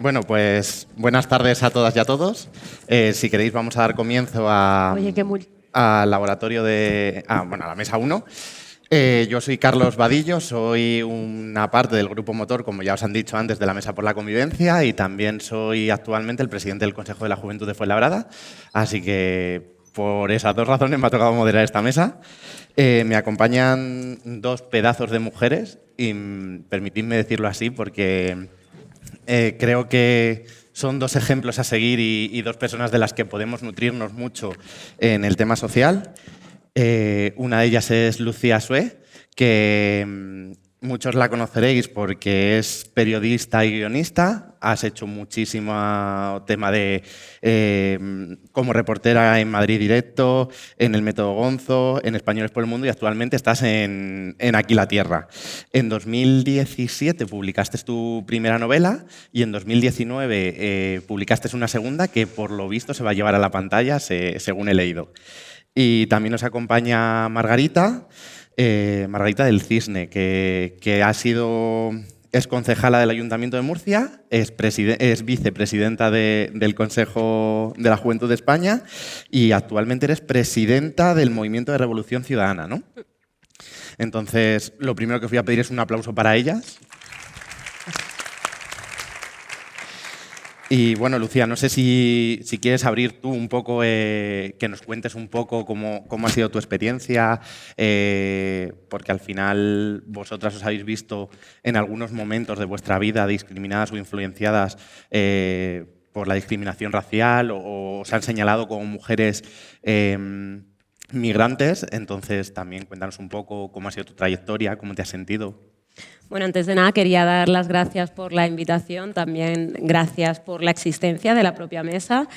Bueno, pues buenas tardes a todas y a todos. Si queréis, vamos a dar comienzo al laboratorio a la mesa 1. Yo soy Carlos Vadillo, soy una parte del Grupo Motor, como ya os han dicho antes, de la Mesa por la Convivencia, y también soy actualmente el presidente del Consejo de la Juventud de Fuenlabrada. Así que por esas dos razones me ha tocado moderar esta mesa. Me acompañan dos pedazos de mujeres, y permitidme decirlo así porque creo que son dos ejemplos a seguir y dos personas de las que podemos nutrirnos mucho en el tema social. Una de ellas es Lucía Sué, que muchos la conoceréis porque es periodista y guionista. Has hecho muchísimo tema de como reportera en Madrid Directo, en El Método Gonzo, en Españoles por el Mundo, y actualmente estás en Aquí la Tierra. En 2017 publicaste tu primera novela y en 2019 publicaste una segunda que por lo visto se va a llevar a la pantalla, según he leído. Y también nos acompaña Margarita, Margarita del Cisne, que ha sido concejala del Ayuntamiento de Murcia, es vicepresidenta del Consejo de la Juventud de España y actualmente eres presidenta del Movimiento de Revolución Ciudadana, ¿no? Entonces, lo primero que os voy a pedir es un aplauso para ellas. Y bueno, Lucía, no sé si quieres abrir tú un poco, que nos cuentes un poco cómo ha sido tu experiencia, porque al final vosotras os habéis visto en algunos momentos de vuestra vida discriminadas o influenciadas por la discriminación racial o os han señalado como mujeres migrantes. Entonces, también cuéntanos un poco cómo ha sido tu trayectoria, cómo te has sentido. Bueno, antes de nada quería dar las gracias por la invitación, también gracias por la existencia de la propia mesa,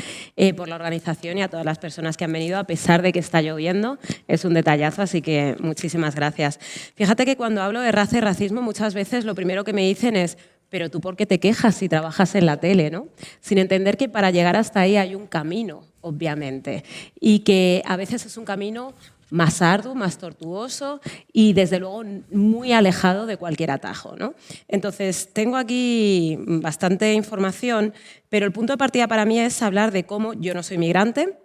por la organización y a todas las personas que han venido, a pesar de que está lloviendo. Es un detallazo, así que muchísimas gracias. Fíjate que cuando hablo de raza y racismo, muchas veces lo primero que me dicen es «pero tú por qué te quejas si trabajas en la tele?», ¿no? Sin entender que para llegar hasta ahí hay un camino, obviamente, y que a veces es un camino más arduo, más tortuoso y, desde luego, muy alejado de cualquier atajo, ¿no? Entonces, tengo aquí bastante información, pero el punto de partida para mí es hablar de cómo yo no soy migrante.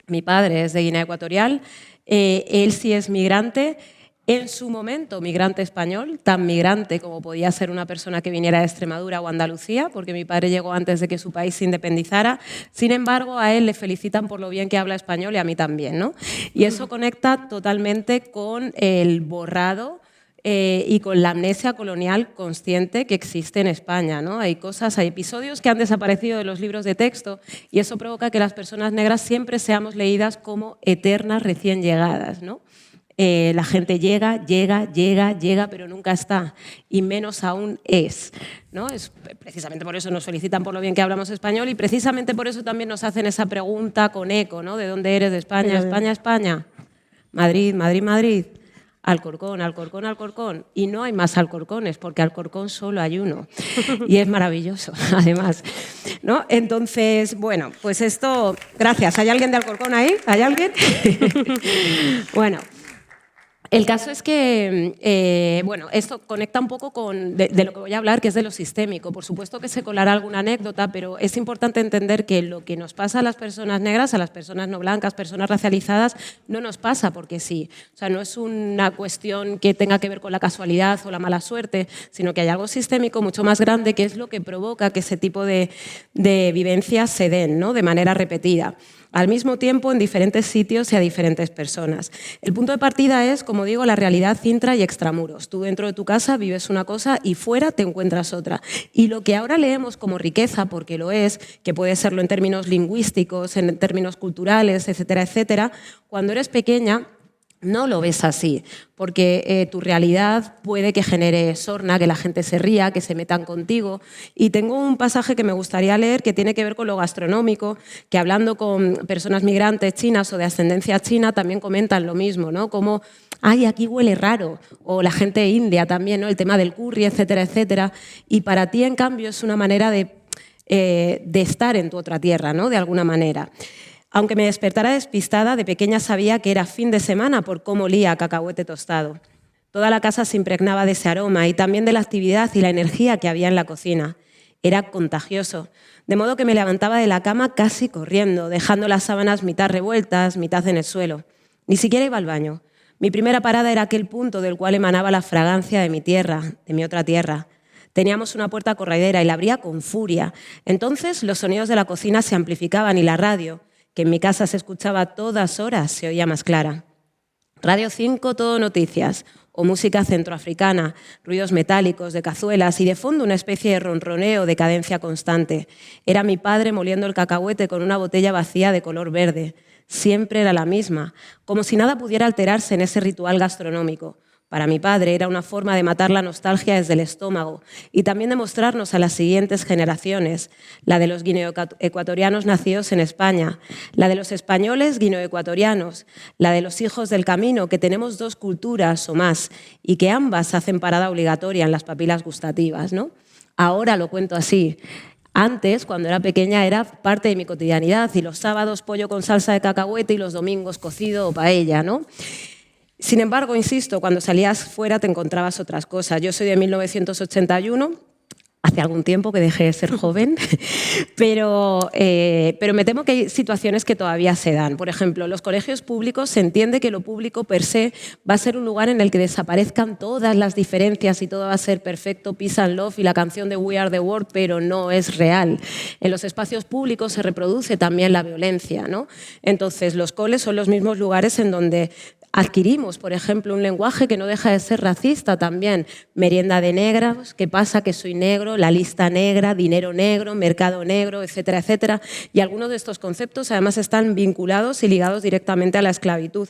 Mi padre es de Guinea Ecuatorial, él sí es migrante. En su momento, migrante español, tan migrante como podía ser una persona que viniera de Extremadura o Andalucía, porque mi padre llegó antes de que su país se independizara. Sin embargo, a él le felicitan por lo bien que habla español y a mí también, ¿no? Y eso conecta totalmente con el borrado y con la amnesia colonial consciente que existe en España, ¿no? Hay cosas, hay episodios que han desaparecido de los libros de texto y eso provoca que las personas negras siempre seamos leídas como eternas recién llegadas, ¿no? La gente llega, pero nunca está, y menos aún es, ¿no? Es precisamente por eso nos felicitan por lo bien que hablamos español y precisamente por eso también nos hacen esa pregunta con eco, ¿no? ¿De dónde eres? ¿De España? España, España. Madrid, Madrid, Madrid. Alcorcón, Alcorcón, Alcorcón. Y no hay más Alcorcones, porque Alcorcón solo hay uno. Y es maravilloso, además, ¿no? Entonces, bueno, pues esto... Gracias. ¿Hay alguien de Alcorcón ahí? ¿Hay alguien? Bueno... El caso es que, bueno, esto conecta un poco con de lo que voy a hablar, que es de lo sistémico. Por supuesto que se colará alguna anécdota, pero es importante entender que lo que nos pasa a las personas negras, a las personas no blancas, personas racializadas, no nos pasa porque sí. O sea, no es una cuestión que tenga que ver con la casualidad o la mala suerte, sino que hay algo sistémico mucho más grande que es lo que provoca que ese tipo de vivencias se den, ¿no? De manera repetida, al mismo tiempo en diferentes sitios y a diferentes personas. El punto de partida es, como digo, la realidad intra y extramuros. Tú dentro de tu casa vives una cosa y fuera te encuentras otra. Y lo que ahora leemos como riqueza, porque lo es, que puede serlo en términos lingüísticos, en términos culturales, etcétera, etcétera, cuando eres pequeña no lo ves así, porque tu realidad puede que genere sorna, que la gente se ría, que se metan contigo. Y tengo un pasaje que me gustaría leer que tiene que ver con lo gastronómico, que hablando con personas migrantes chinas o de ascendencia china también comentan lo mismo, ¿no? Como, ay, aquí huele raro, o la gente india también, ¿no? El tema del curry, etcétera, etcétera. Y para ti, en cambio, es una manera de estar en tu otra tierra, ¿no? De alguna manera. Aunque me despertara despistada, de pequeña sabía que era fin de semana por cómo olía a cacahuete tostado. Toda la casa se impregnaba de ese aroma y también de la actividad y la energía que había en la cocina. Era contagioso. De modo que me levantaba de la cama casi corriendo, dejando las sábanas mitad revueltas, mitad en el suelo. Ni siquiera iba al baño. Mi primera parada era aquel punto del cual emanaba la fragancia de mi tierra, de mi otra tierra. Teníamos una puerta corredera y la abría con furia. Entonces los sonidos de la cocina se amplificaban y la radio, que en mi casa se escuchaba a todas horas, se oía más clara. Radio 5, todo noticias, o música centroafricana, ruidos metálicos de cazuelas y de fondo una especie de ronroneo de cadencia constante. Era mi padre moliendo el cacahuete con una botella vacía de color verde. Siempre era la misma, como si nada pudiera alterarse en ese ritual gastronómico. Para mi padre era una forma de matar la nostalgia desde el estómago y también de mostrarnos a las siguientes generaciones, la de los guineoecuatorianos nacidos en España, la de los españoles guineoecuatorianos, la de los hijos del camino, que tenemos 2 culturas o más y que ambas hacen parada obligatoria en las papilas gustativas, ¿no? Ahora lo cuento así. Antes, cuando era pequeña, era parte de mi cotidianidad y los sábados pollo con salsa de cacahuete y los domingos cocido o paella, ¿no? Sin embargo, insisto, cuando salías fuera te encontrabas otras cosas. Yo soy de 1981, hace algún tiempo que dejé de ser joven, pero me temo que hay situaciones que todavía se dan. Por ejemplo, en los colegios públicos se entiende que lo público per se va a ser un lugar en el que desaparezcan todas las diferencias y todo va a ser perfecto, peace and love y la canción de We Are the World, pero no es real. En los espacios públicos se reproduce también la violencia, ¿no? Entonces, los coles son los mismos lugares en donde adquirimos, por ejemplo, un lenguaje que no deja de ser racista también. Merienda de negros, ¿qué pasa? Que soy negro, la lista negra, dinero negro, mercado negro, etcétera, etcétera. Y algunos de estos conceptos además están vinculados y ligados directamente a la esclavitud.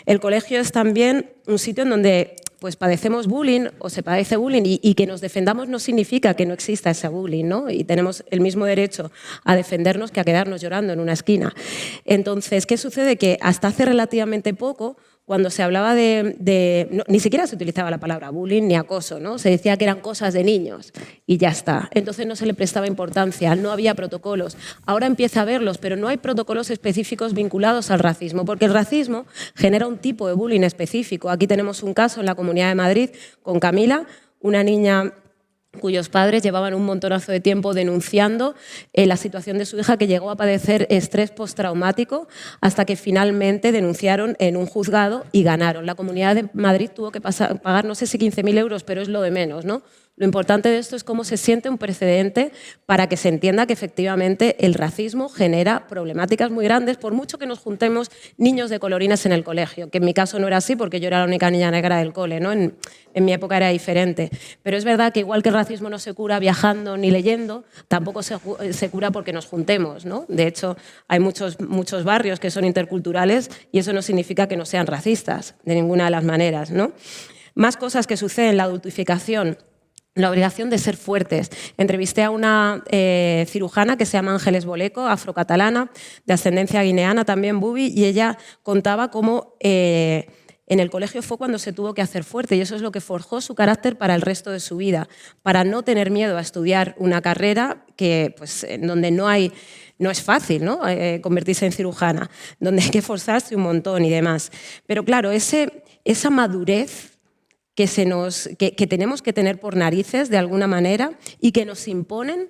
El colegio es también un sitio en donde pues padecemos bullying o se padece bullying y que nos defendamos no significa que no exista ese bullying, ¿no? Y tenemos el mismo derecho a defendernos que a quedarnos llorando en una esquina. Entonces, ¿qué sucede? Que hasta hace relativamente poco, cuando se hablaba no, ni siquiera se utilizaba la palabra bullying ni acoso, ¿no? Se decía que eran cosas de niños y ya está. Entonces no se le prestaba importancia, no había protocolos. Ahora empieza a haberlos, pero no hay protocolos específicos vinculados al racismo, porque el racismo genera un tipo de bullying específico. Aquí tenemos un caso en la Comunidad de Madrid con Camila, una niña cuyos padres llevaban un montonazo de tiempo denunciando la situación de su hija, que llegó a padecer estrés postraumático, hasta que finalmente denunciaron en un juzgado y ganaron. La Comunidad de Madrid tuvo que pagar, no sé si 15.000 euros, pero es lo de menos, ¿no? Lo importante de esto es cómo se siente un precedente para que se entienda que efectivamente el racismo genera problemáticas muy grandes, por mucho que nos juntemos niños de colorines en el colegio, que en mi caso no era así porque yo era la única niña negra del cole, ¿no? En mi época era diferente. Pero es verdad que igual que el racismo no se cura viajando ni leyendo, tampoco se cura porque nos juntemos, ¿no? De hecho, hay muchos barrios que son interculturales y eso no significa que no sean racistas, de ninguna de las maneras, ¿no? Más cosas que suceden, la adultificación. La obligación de ser fuertes. Entrevisté a una cirujana que se llama Ángeles Boleco, afrocatalana, de ascendencia guineana, también bubi, y ella contaba cómo en el colegio fue cuando se tuvo que hacer fuerte, y eso es lo que forjó su carácter para el resto de su vida, para no tener miedo a estudiar una carrera que, pues, en donde no es fácil, ¿no? Convertirse en cirujana, donde hay que esforzarse un montón y demás. Pero claro, esa madurez que tenemos que tener por narices de alguna manera y que nos imponen,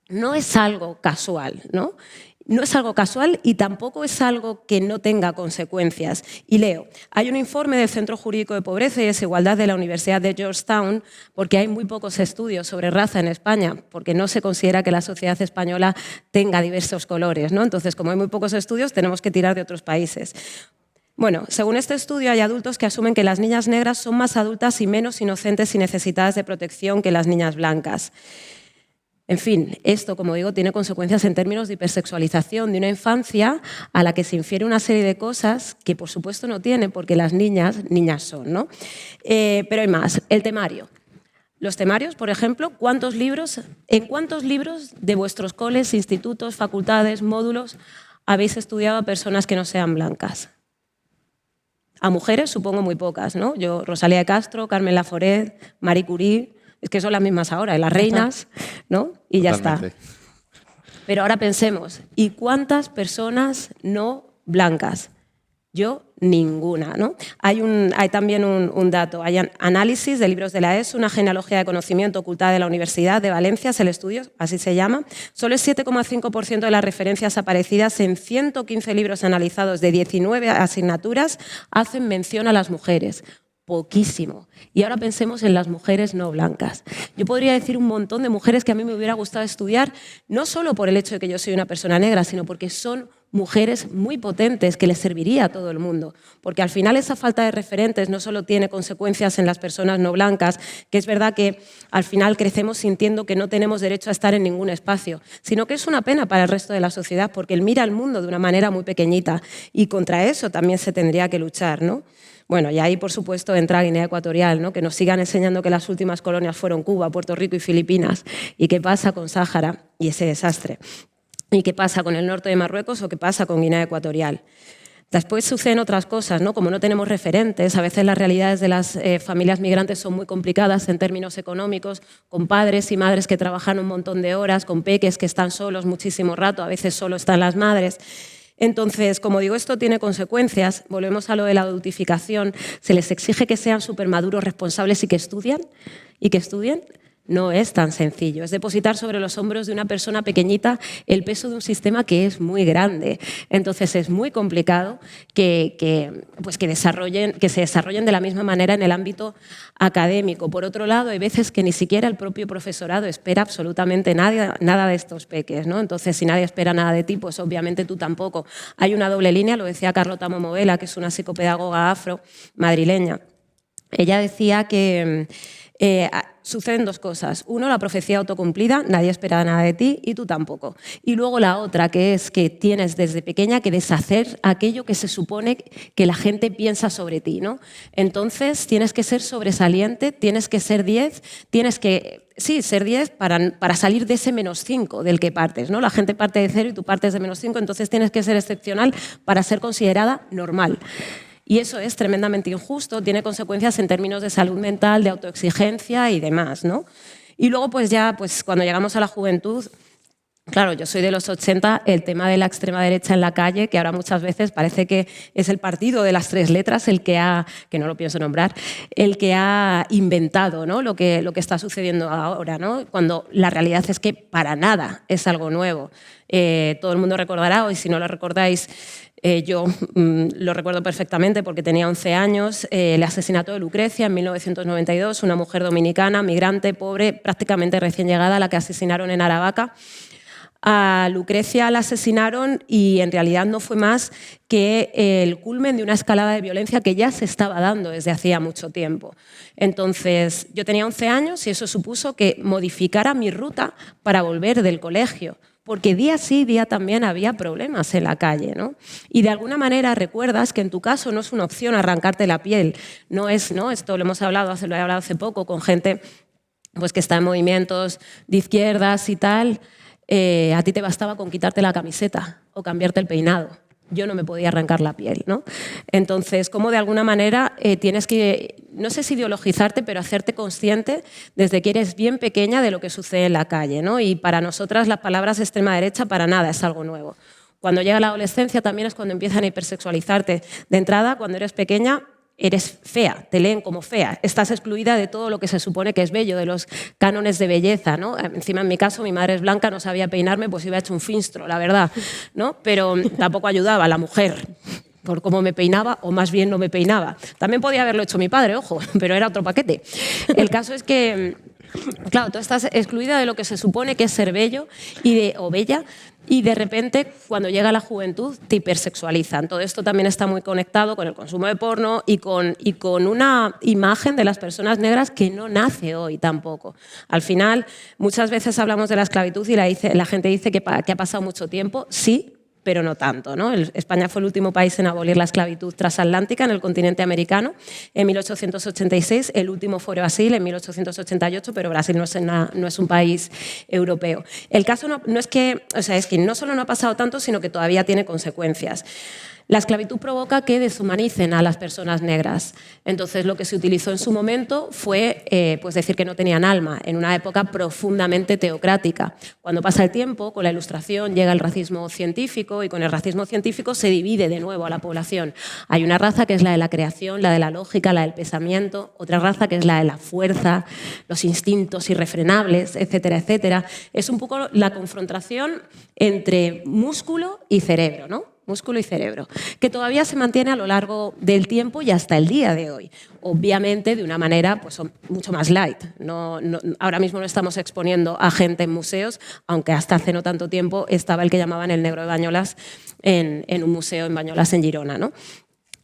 no es algo casual, ¿no? No es algo casual y tampoco es algo que no tenga consecuencias. Y leo, hay un informe del Centro Jurídico de Pobreza y Desigualdad de la Universidad de Georgetown, porque hay muy pocos estudios sobre raza en España, porque no se considera que la sociedad española tenga diversos colores, ¿no? Entonces, como hay muy pocos estudios, tenemos que tirar de otros países. Bueno, según este estudio, hay adultos que asumen que las niñas negras son más adultas y menos inocentes y necesitadas de protección que las niñas blancas. En fin, esto, como digo, tiene consecuencias en términos de hipersexualización de una infancia a la que se infiere una serie de cosas que, por supuesto, no tiene, porque las niñas son, ¿no? Pero hay más. El temario. Los temarios, por ejemplo, ¿en cuántos libros de vuestros coles, institutos, facultades, módulos habéis estudiado a personas que no sean blancas? A mujeres, supongo, muy pocas, ¿no? Yo, Rosalía de Castro, Carmen Laforet, Marie Curie, es que son las mismas ahora, las reinas, ¿no? Y ya está. Pero ahora pensemos, ¿y cuántas personas no blancas? Yo ninguna, ¿no? Hay también un dato, hay análisis de libros de la ESO, una genealogía de conocimiento ocultada de la Universidad de Valencia, es el estudio, así se llama. Solo el 7,5% de las referencias aparecidas en 115 libros analizados de 19 asignaturas hacen mención a las mujeres. Poquísimo. Y ahora pensemos en las mujeres no blancas. Yo podría decir un montón de mujeres que a mí me hubiera gustado estudiar, no solo por el hecho de que yo soy una persona negra, sino porque son mujeres muy potentes que les serviría a todo el mundo. Porque al final esa falta de referentes no solo tiene consecuencias en las personas no blancas, que es verdad que al final crecemos sintiendo que no tenemos derecho a estar en ningún espacio, sino que es una pena para el resto de la sociedad porque él mira al mundo de una manera muy pequeñita y contra eso también se tendría que luchar, ¿no? Bueno, y ahí, por supuesto, entra Guinea Ecuatorial, ¿no? Que nos sigan enseñando que las últimas colonias fueron Cuba, Puerto Rico y Filipinas. ¿Y qué pasa con Sáhara y ese desastre? ¿Y qué pasa con el norte de Marruecos o qué pasa con Guinea Ecuatorial? Después suceden otras cosas, ¿no? Como no tenemos referentes, a veces las realidades de las familias migrantes son muy complicadas en términos económicos, con padres y madres que trabajan un montón de horas, con peques que están solos muchísimo rato, a veces solo están las madres. Entonces, como digo, esto tiene consecuencias. Volvemos a lo de la adultificación. Se les exige que sean supermaduros, responsables y que estudien. No es tan sencillo. Es depositar sobre los hombros de una persona pequeñita el peso de un sistema que es muy grande. Entonces, es muy complicado que se desarrollen de la misma manera en el ámbito académico. Por otro lado, hay veces que ni siquiera el propio profesorado espera absolutamente nada de estos peques, ¿no? Entonces, si nadie espera nada de ti, pues obviamente tú tampoco. Hay una doble línea, lo decía Carlota Momovela, que es una psicopedagoga afro madrileña. Ella decía que suceden dos cosas. Uno, la profecía autocumplida, nadie espera nada de ti y tú tampoco. Y luego la otra, que es que tienes desde pequeña que deshacer aquello que se supone que la gente piensa sobre ti, ¿no? Entonces tienes que ser sobresaliente, tienes que ser 10, tienes que ser 10 para salir de ese -5 del que partes, ¿no? La gente parte de 0 y tú partes de -5, entonces tienes que ser excepcional para ser considerada normal. Y eso es tremendamente injusto, tiene consecuencias en términos de salud mental, de autoexigencia y demás, ¿no? Y luego, cuando llegamos a la juventud, claro, yo soy de los 80, el tema de la extrema derecha en la calle, que ahora muchas veces parece que es el partido de las 3 letras el que no lo pienso nombrar, el que ha inventado, ¿no? lo que está sucediendo ahora, ¿no? Cuando la realidad es que para nada es algo nuevo. Todo el mundo recordará, y si no lo recordáis, yo lo recuerdo perfectamente porque tenía 11 años, el asesinato de Lucrecia en 1992, una mujer dominicana, migrante, pobre, prácticamente recién llegada, a la que asesinaron en Aravaca. A Lucrecia la asesinaron y en realidad no fue más que el culmen de una escalada de violencia que ya se estaba dando desde hacía mucho tiempo. Entonces, yo tenía 11 años y eso supuso que modificara mi ruta para volver del colegio, porque día sí, día también había problemas en la calle, ¿no? Y de alguna manera recuerdas que en tu caso no es una opción arrancarte la piel, no es, ¿no? Esto lo he hablado hace poco con gente pues, que está en movimientos de izquierdas y tal. A ti te bastaba con quitarte la camiseta o cambiarte el peinado. Yo no me podía arrancar la piel, ¿no? Entonces, como de alguna manera tienes que, no sé si ideologizarte, pero hacerte consciente desde que eres bien pequeña de lo que sucede en la calle, ¿no? Y para nosotras las palabras extrema derecha para nada es algo nuevo. Cuando llega la adolescencia también es cuando empiezan a hipersexualizarte. De entrada, cuando eres pequeña, eres fea, te leen como fea, estás excluida de todo lo que se supone que es bello, de los cánones de belleza, ¿no? Encima, en mi caso, mi madre es blanca, no sabía peinarme, pues iba hecho un finstro, la verdad, ¿no? Pero tampoco ayudaba a la mujer por cómo me peinaba, o más bien no me peinaba. También podía haberlo hecho mi padre, ojo, pero era otro paquete. El caso es que, claro, tú estás excluida de lo que se supone que es ser bello o bella, y de repente, cuando llega la juventud, te hipersexualizan. Todo esto también está muy conectado con el consumo de porno y con una imagen de las personas negras que no nace hoy tampoco. Al final, muchas veces hablamos de la esclavitud y la gente dice que ha pasado mucho tiempo. Sí, pero no tanto, ¿no? España fue el último país en abolir la esclavitud transatlántica en el continente americano en 1886, el último fue Brasil en 1888, pero Brasil no es un país europeo. El caso no es que, o sea, es que no solo no ha pasado tanto, sino que todavía tiene consecuencias. La esclavitud provoca que deshumanicen a las personas negras. Entonces, lo que se utilizó en su momento fue pues decir que no tenían alma, en una época profundamente teocrática. Cuando pasa el tiempo, con la Ilustración llega el racismo científico y con el racismo científico se divide de nuevo a la población. Hay una raza que es la de la creación, la de la lógica, la del pensamiento, otra raza que es la de la fuerza, los instintos irrefrenables, etcétera, etcétera. Es un poco la confrontación entre músculo y cerebro, ¿no? Músculo y cerebro, que todavía se mantiene a lo largo del tiempo y hasta el día de hoy. Obviamente de una manera pues, mucho más light. Ahora mismo no estamos exponiendo a gente en museos, aunque hasta hace no tanto tiempo estaba el que llamaban el negro de Bañolas en un museo en Bañolas, en Girona, ¿no?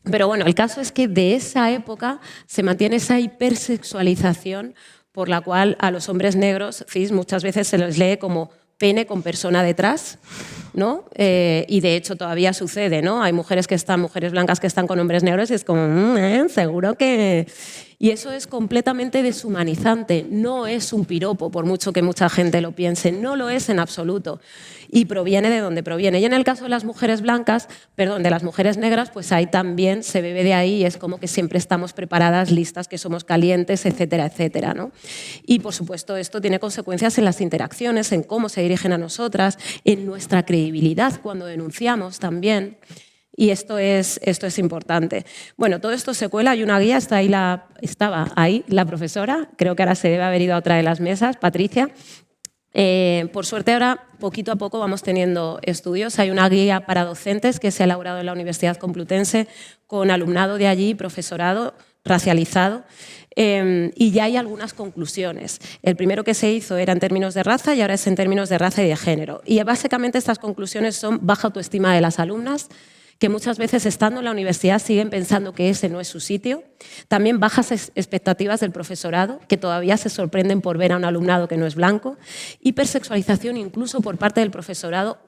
Pero bueno, el caso es que de esa época se mantiene esa hipersexualización por la cual a los hombres negros, cis, muchas veces se les lee como pene con persona detrás, ¿no? Y de hecho todavía sucede, ¿no? Hay mujeres blancas que están con hombres negros y es como, seguro que... Y eso es completamente deshumanizante, no es un piropo, por mucho que mucha gente lo piense, no lo es en absoluto. Y proviene de donde proviene. Y en el caso de las mujeres de las mujeres negras, pues ahí también se bebe de ahí y es como que siempre estamos preparadas, listas, que somos calientes, etcétera, etcétera, ¿no? Y por supuesto esto tiene consecuencias en las interacciones, en cómo se dirigen a nosotras, en nuestra credibilidad cuando denunciamos también. Y esto es importante. Bueno, todo esto se cuela, hay una guía, estaba ahí la profesora, creo que ahora se debe haber ido a otra de las mesas, Patricia. Por suerte ahora, poquito a poco, vamos teniendo estudios. Hay una guía para docentes que se ha elaborado en la Universidad Complutense con alumnado de allí, profesorado racializado, y ya hay algunas conclusiones. El primero que se hizo era en términos de raza y ahora es en términos de raza y de género. Y básicamente estas conclusiones son baja autoestima de las alumnas, que muchas veces estando en la universidad siguen pensando que ese no es su sitio. También bajas expectativas del profesorado, que todavía se sorprenden por ver a un alumnado que no es blanco. Hipersexualización incluso por parte del profesorado.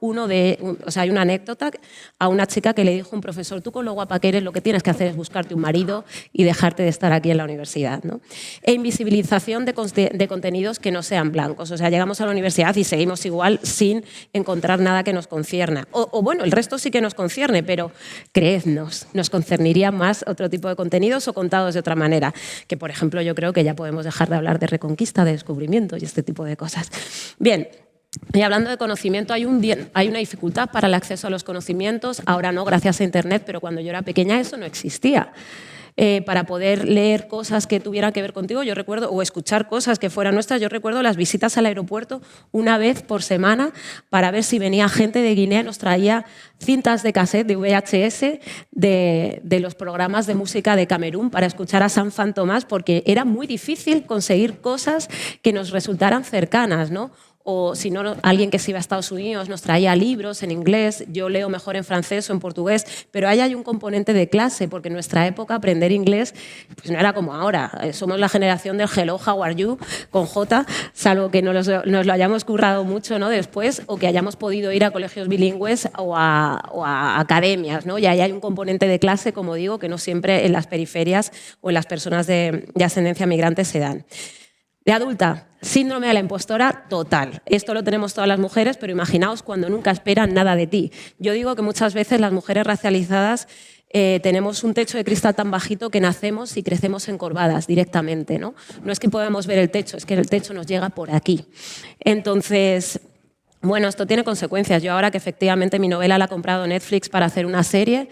Hay una anécdota a una chica que le dijo un profesor, tú con lo guapa que eres lo que tienes que hacer es buscarte un marido y dejarte de estar aquí en la universidad, ¿no? E invisibilización de contenidos que no sean blancos. O sea, llegamos a la universidad y seguimos igual sin encontrar nada que nos concierna. Bueno, el resto sí que nos concierne, pero creednos, nos concerniría más otro tipo de contenidos o contados de otra manera, que por ejemplo yo creo que ya podemos dejar de hablar de reconquista, de descubrimiento y este tipo de cosas. Bien, y hablando de conocimiento, hay una dificultad para el acceso a los conocimientos, ahora no gracias a Internet, pero cuando yo era pequeña eso no existía. Para poder leer cosas que tuvieran que ver contigo, yo recuerdo, o escuchar cosas que fueran nuestras, yo recuerdo las visitas al aeropuerto una vez por semana para ver si venía gente de Guinea y nos traía cintas de cassette, de VHS, de los programas de música de Camerún para escuchar a San Fantomás, porque era muy difícil conseguir cosas que nos resultaran cercanas, ¿no? O si no, alguien que se iba a Estados Unidos nos traía libros en inglés, yo leo mejor en francés o en portugués, pero ahí hay un componente de clase, porque en nuestra época aprender inglés pues no era como ahora. Somos la generación del hello, how are you, con J, salvo que nos lo hayamos currado mucho, ¿no? Después, o que hayamos podido ir a colegios bilingües o a academias, ¿no? Y ahí hay un componente de clase, como digo, que no siempre en las periferias o en las personas de ascendencia migrante se dan. De adulta, síndrome de la impostora total. Esto lo tenemos todas las mujeres, pero imaginaos cuando nunca esperan nada de ti. Yo digo que muchas veces las mujeres racializadas tenemos un techo de cristal tan bajito que nacemos y crecemos encorvadas directamente, ¿no? No es que podamos ver el techo, es que el techo nos llega por aquí. Entonces, bueno, esto tiene consecuencias. Yo ahora que efectivamente mi novela la ha comprado Netflix para hacer una serie,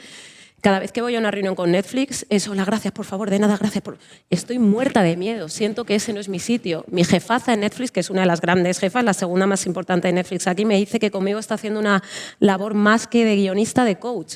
cada vez que voy a una reunión con Netflix, hola, gracias, por favor, de nada, gracias. Estoy muerta de miedo, siento que ese no es mi sitio. Mi jefaza en Netflix, que es una de las grandes jefas, la segunda más importante de Netflix aquí, me dice que conmigo está haciendo una labor más que de guionista, de coach,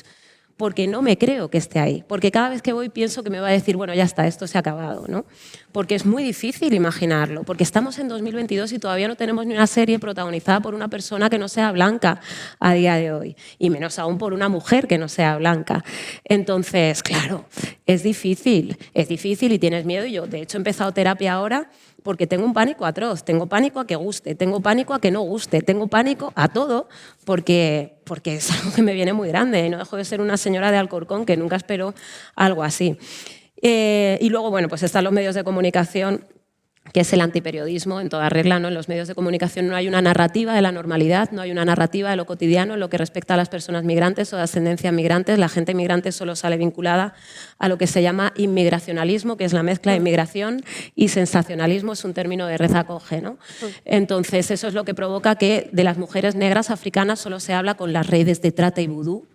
porque no me creo que esté ahí. Porque cada vez que voy pienso que me va a decir, bueno, ya está, esto se ha acabado, ¿no? Porque es muy difícil imaginarlo, porque estamos en 2022 y todavía no tenemos ni una serie protagonizada por una persona que no sea blanca a día de hoy, y menos aún por una mujer que no sea blanca. Entonces, claro, es difícil y tienes miedo. Y yo, de hecho, he empezado terapia ahora porque tengo un pánico atroz, tengo pánico a que guste, tengo pánico a que no guste, tengo pánico a todo, porque es algo que me viene muy grande y no dejo de ser una señora de Alcorcón que nunca esperó algo así. Y luego, bueno, pues están los medios de comunicación que es el antiperiodismo en toda regla, ¿no? En los medios de comunicación no hay una narrativa de la normalidad, no hay una narrativa de lo cotidiano en lo que respecta a las personas migrantes o de ascendencia migrantes. La gente migrante solo sale vinculada a lo que se llama inmigracionalismo, que es la mezcla de inmigración, y sensacionalismo es un término de rezacoge, ¿no? Entonces, eso es lo que provoca que de las mujeres negras africanas solo se habla con las redes de trata y vudú,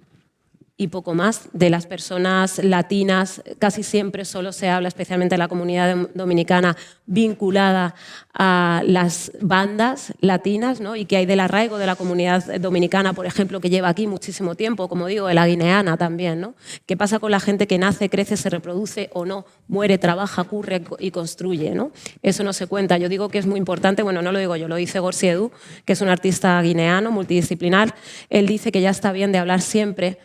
y poco más. De las personas latinas casi siempre solo se habla, especialmente en la comunidad dominicana, vinculada a las bandas latinas, ¿no? Y que hay del arraigo de la comunidad dominicana, por ejemplo, que lleva aquí muchísimo tiempo, como digo, de la guineana también, ¿no? ¿Qué pasa con la gente que nace, crece, se reproduce o no, muere, trabaja, curre y construye, ¿no? Eso no se cuenta. Yo digo que es muy importante, bueno, no lo digo yo, lo dice Gorsi Edu, que es un artista guineano, multidisciplinar. Él dice que ya está bien de hablar siempre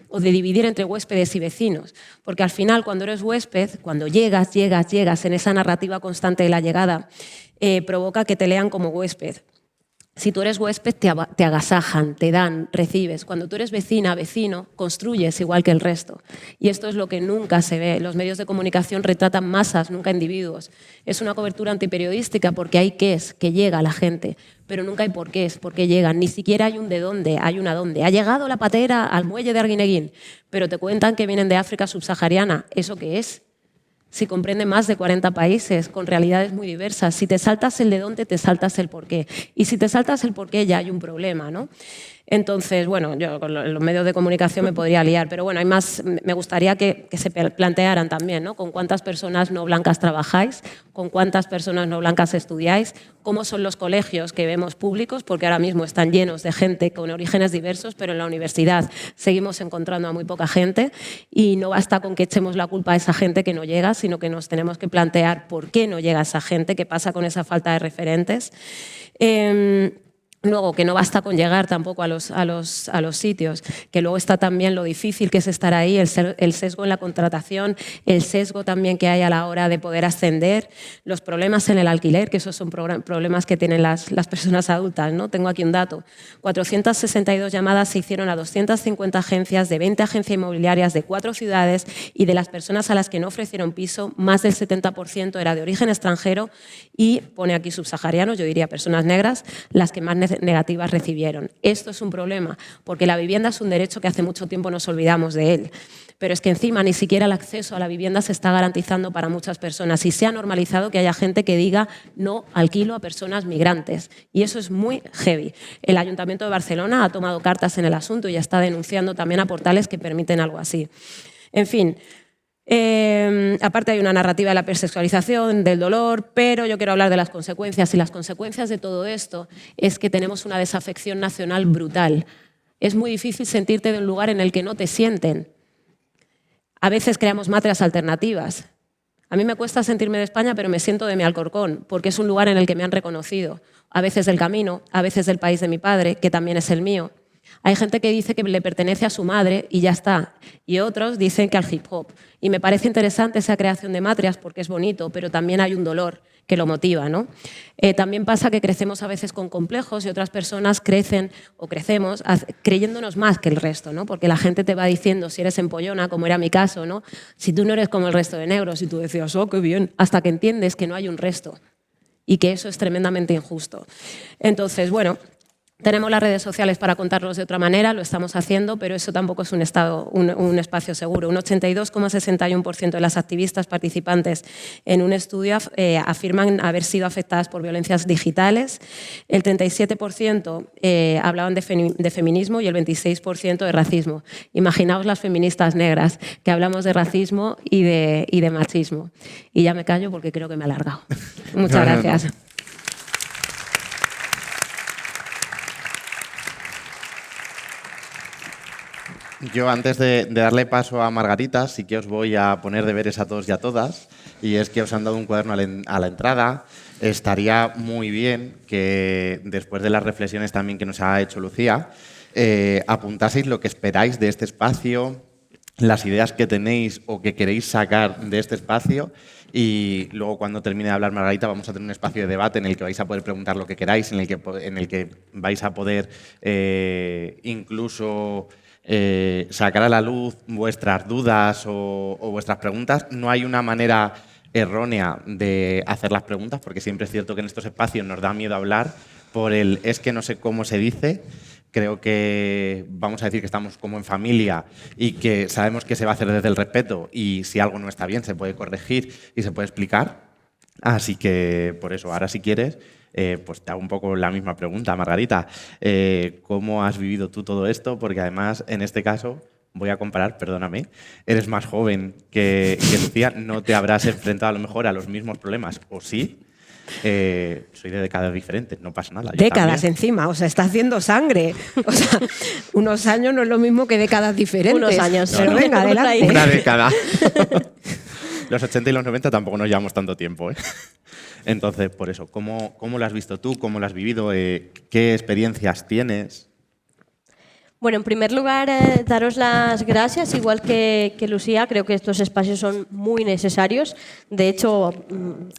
o de dividir entre huéspedes y vecinos, porque al final cuando eres huésped, cuando llegas en esa narrativa constante de la llegada, provoca que te lean como huésped. Si tú eres huésped, te agasajan, te dan, recibes. Cuando tú eres vecina, vecino, construyes igual que el resto. Y esto es lo que nunca se ve. Los medios de comunicación retratan masas, nunca individuos. Es una cobertura antiperiodística porque hay qué es, que llega a la gente, pero nunca hay por qué es, por qué llegan. Ni siquiera hay un de dónde, hay una dónde. Ha llegado la patera al muelle de Arguineguín, pero te cuentan que vienen de África subsahariana. ¿Eso qué es? Si comprende más de 40 países con realidades muy diversas. Si te saltas el de dónde, te saltas el por qué. Y si te saltas el por qué, ya hay un problema, ¿no? Entonces, bueno, yo con los medios de comunicación me podría liar, pero bueno, hay más, me gustaría que se plantearan también, ¿no? Con cuántas personas no blancas trabajáis, con cuántas personas no blancas estudiáis, cómo son los colegios que vemos públicos, porque ahora mismo están llenos de gente con orígenes diversos, pero en la universidad seguimos encontrando a muy poca gente y no basta con que echemos la culpa a esa gente que no llega, sino que nos tenemos que plantear por qué no llega esa gente, qué pasa con esa falta de referentes. Luego, que no basta con llegar tampoco a los sitios, que luego está también lo difícil que es estar ahí, el sesgo en la contratación, el sesgo también que hay a la hora de poder ascender, los problemas en el alquiler, que esos son problemas que tienen las personas adultas, ¿no? Tengo aquí un dato. 462 llamadas se hicieron a 250 agencias, de 20 agencias inmobiliarias de 4 ciudades, y de las personas a las que no ofrecieron piso, más del 70% era de origen extranjero y, pone aquí subsaharianos, yo diría personas negras, las que más negativas recibieron. Esto es un problema, porque la vivienda es un derecho que hace mucho tiempo nos olvidamos de él. Pero es que encima ni siquiera el acceso a la vivienda se está garantizando para muchas personas y se ha normalizado que haya gente que diga no alquilo a personas migrantes. Y eso es muy heavy. El Ayuntamiento de Barcelona ha tomado cartas en el asunto y ya está denunciando también a portales que permiten algo así. En fin, aparte hay una narrativa de la hipersexualización, del dolor, pero yo quiero hablar de las consecuencias, y las consecuencias de todo esto es que tenemos una desafección nacional brutal. Es muy difícil sentirte de un lugar en el que no te sienten. A veces creamos matrias alternativas. A mí me cuesta sentirme de España, pero me siento de mi Alcorcón, porque es un lugar en el que me han reconocido. A veces del camino, a veces del país de mi padre, que también es el mío. Hay gente que dice que le pertenece a su madre y ya está, y otros dicen que al hip hop. Y me parece interesante esa creación de matrias porque es bonito, pero también hay un dolor que lo motiva, ¿no? También pasa que crecemos a veces con complejos y otras personas crecen o crecemos creyéndonos más que el resto, ¿no? Porque la gente te va diciendo, si eres empollona, como era mi caso, ¿no? Si tú no eres como el resto de negros, y tú decías, oh, qué bien, hasta que entiendes que no hay un resto y que eso es tremendamente injusto. Entonces, bueno, tenemos las redes sociales para contarlos de otra manera, lo estamos haciendo, pero eso tampoco es un espacio seguro. Un 82,61% de las activistas participantes en un estudio afirman haber sido afectadas por violencias digitales, el 37% hablaban de feminismo y el 26% de racismo. Imaginaos las feministas negras, que hablamos de racismo y de machismo. Y ya me callo porque creo que me he alargado. Muchas gracias. Yo, antes de darle paso a Margarita, sí que os voy a poner deberes a todos y a todas, y es que os han dado un cuaderno a la entrada. Estaría muy bien que, después de las reflexiones también que nos ha hecho Lucía, apuntaseis lo que esperáis de este espacio, las ideas que tenéis o que queréis sacar de este espacio, y luego, cuando termine de hablar Margarita, vamos a tener un espacio de debate en el que vais a poder preguntar lo que queráis, en el que vais a poder incluso sacar a la luz vuestras dudas o vuestras preguntas. No hay una manera errónea de hacer las preguntas, porque siempre es cierto que en estos espacios nos da miedo hablar por el es que no sé cómo se dice. Creo que vamos a decir que estamos como en familia y que sabemos que se va a hacer desde el respeto y si algo no está bien se puede corregir y se puede explicar. Así que por eso, ahora si quieres, pues te hago un poco la misma pregunta, Margarita. ¿Cómo has vivido tú todo esto? Porque además, en este caso, voy a comparar, perdóname, eres más joven que Lucía, no te habrás enfrentado a lo mejor a los mismos problemas, ¿o sí? Soy de décadas diferentes, no pasa nada. Décadas encima, o sea, está haciendo sangre. O sea, unos años no es lo mismo que décadas diferentes. Unos años. Pero No, venga, adelante. Una década. Los 80 y los 90 tampoco nos llevamos tanto tiempo, ¿eh? Entonces, por eso, ¿cómo lo has visto tú? ¿Cómo lo has vivido? ¿Qué experiencias tienes? Bueno, en primer lugar, daros las gracias, igual que Lucía, creo que estos espacios son muy necesarios. De hecho,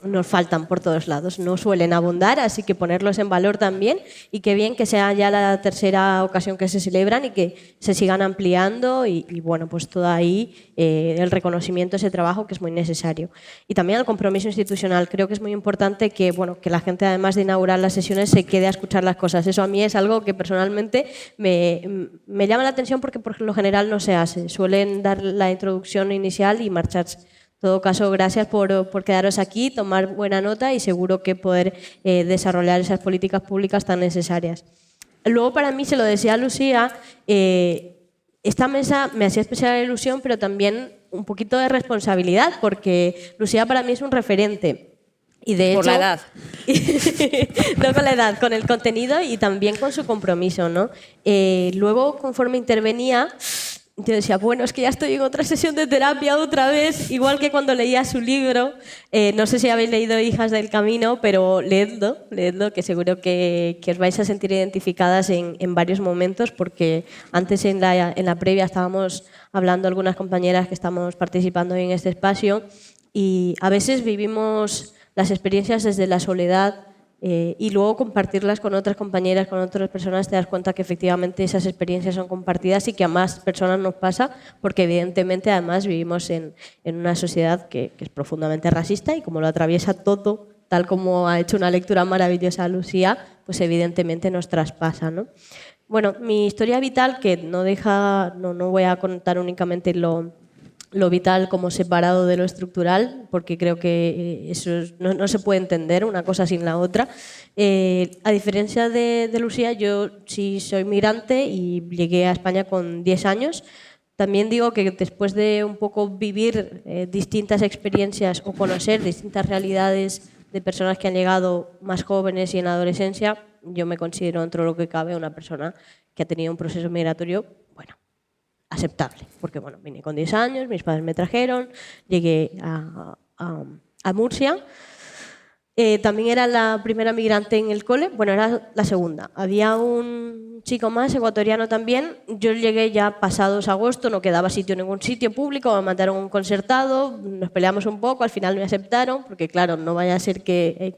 nos faltan por todos lados, no suelen abundar, así que ponerlos en valor también. Y qué bien que sea ya la tercera ocasión que se celebran y que se sigan ampliando y bueno, pues todo ahí el reconocimiento a ese trabajo que es muy necesario. Y también el compromiso institucional. Creo que es muy importante que, bueno, que la gente, además de inaugurar las sesiones, se quede a escuchar las cosas. Eso a mí es algo que personalmente me llama la atención porque por lo general no se hace. Suelen dar la introducción inicial y marcharse. En todo caso, gracias por quedaros aquí, tomar buena nota y seguro que poder desarrollar esas políticas públicas tan necesarias. Luego, para mí, se lo decía a Lucía, esta mesa me hacía especial ilusión, pero también un poquito de responsabilidad, porque Lucía para mí es un referente. Y de por hecho, la edad. no con la edad, con el contenido y también con su compromiso, ¿no? Luego, conforme intervenía, yo decía, bueno, es que ya estoy en otra sesión de terapia otra vez, igual que cuando leía su libro. No sé si habéis leído Hijas del Camino, pero leedlo, que seguro que os vais a sentir identificadas en varios momentos, porque antes en la previa estábamos hablando algunas compañeras que estamos participando en este espacio y a veces vivimos las experiencias desde la soledad y luego compartirlas con otras compañeras, con otras personas, te das cuenta que efectivamente esas experiencias son compartidas y que a más personas nos pasa, porque evidentemente además vivimos en una sociedad que es profundamente racista y como lo atraviesa todo, tal como ha hecho una lectura maravillosa Lucía, pues evidentemente nos traspasa, ¿no? Bueno, mi historia vital, que no voy a contar únicamente lo vital como separado de lo estructural, porque creo que eso no se puede entender una cosa sin la otra. A diferencia de Lucía, yo sí soy migrante y llegué a España con 10 años. También digo que después de un poco vivir distintas experiencias o conocer distintas realidades de personas que han llegado más jóvenes y en la adolescencia, yo me considero, dentro de lo que cabe, una persona que ha tenido un proceso migratorio, bueno, aceptable, porque bueno, vine con 10 años, mis padres me trajeron, llegué a Murcia. También era la primera migrante en el cole, bueno, era la segunda. Había un chico más, ecuatoriano también. Yo llegué ya pasados agosto, no quedaba sitio en ningún sitio público, me mandaron un concertado, nos peleamos un poco, al final me aceptaron, porque claro, no vaya a ser que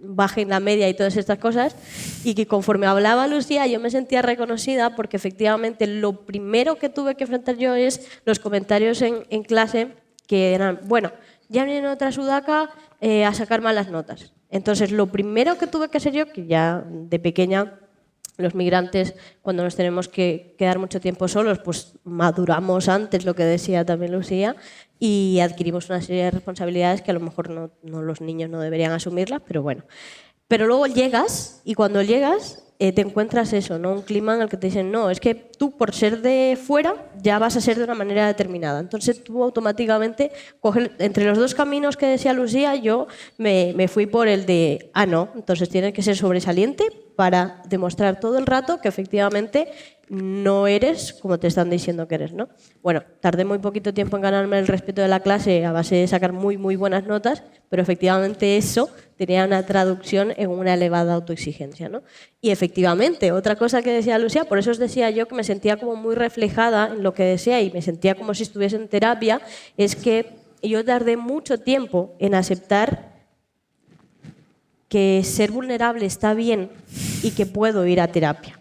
bajen la media y todas estas cosas, y que conforme hablaba Lucía yo me sentía reconocida porque efectivamente lo primero que tuve que enfrentar yo es los comentarios en clase que eran, bueno, ya viene otra sudaca a sacar malas notas. Entonces lo primero que tuve que hacer yo, que ya de pequeña los migrantes cuando nos tenemos que quedar mucho tiempo solos, pues maduramos antes, lo que decía también Lucía, y adquirimos una serie de responsabilidades que a lo mejor no los niños no deberían asumirlas, pero bueno. Pero luego llegas y cuando llegas te encuentras eso, ¿no? Un clima en el que te dicen, no, es que tú por ser de fuera ya vas a ser de una manera determinada. Entonces tú automáticamente coges, entre los dos caminos que decía Lucía, yo me fui por el de, no, entonces tienes que ser sobresaliente para demostrar todo el rato que efectivamente no eres como te están diciendo que eres, ¿no? Bueno, tardé muy poquito tiempo en ganarme el respeto de la clase a base de sacar muy, muy buenas notas, pero efectivamente eso tenía una traducción en una elevada autoexigencia, ¿no? Y efectivamente, otra cosa que decía Lucía, por eso os decía yo que me sentía como muy reflejada en lo que decía y me sentía como si estuviese en terapia, es que yo tardé mucho tiempo en aceptar que ser vulnerable está bien y que puedo ir a terapia.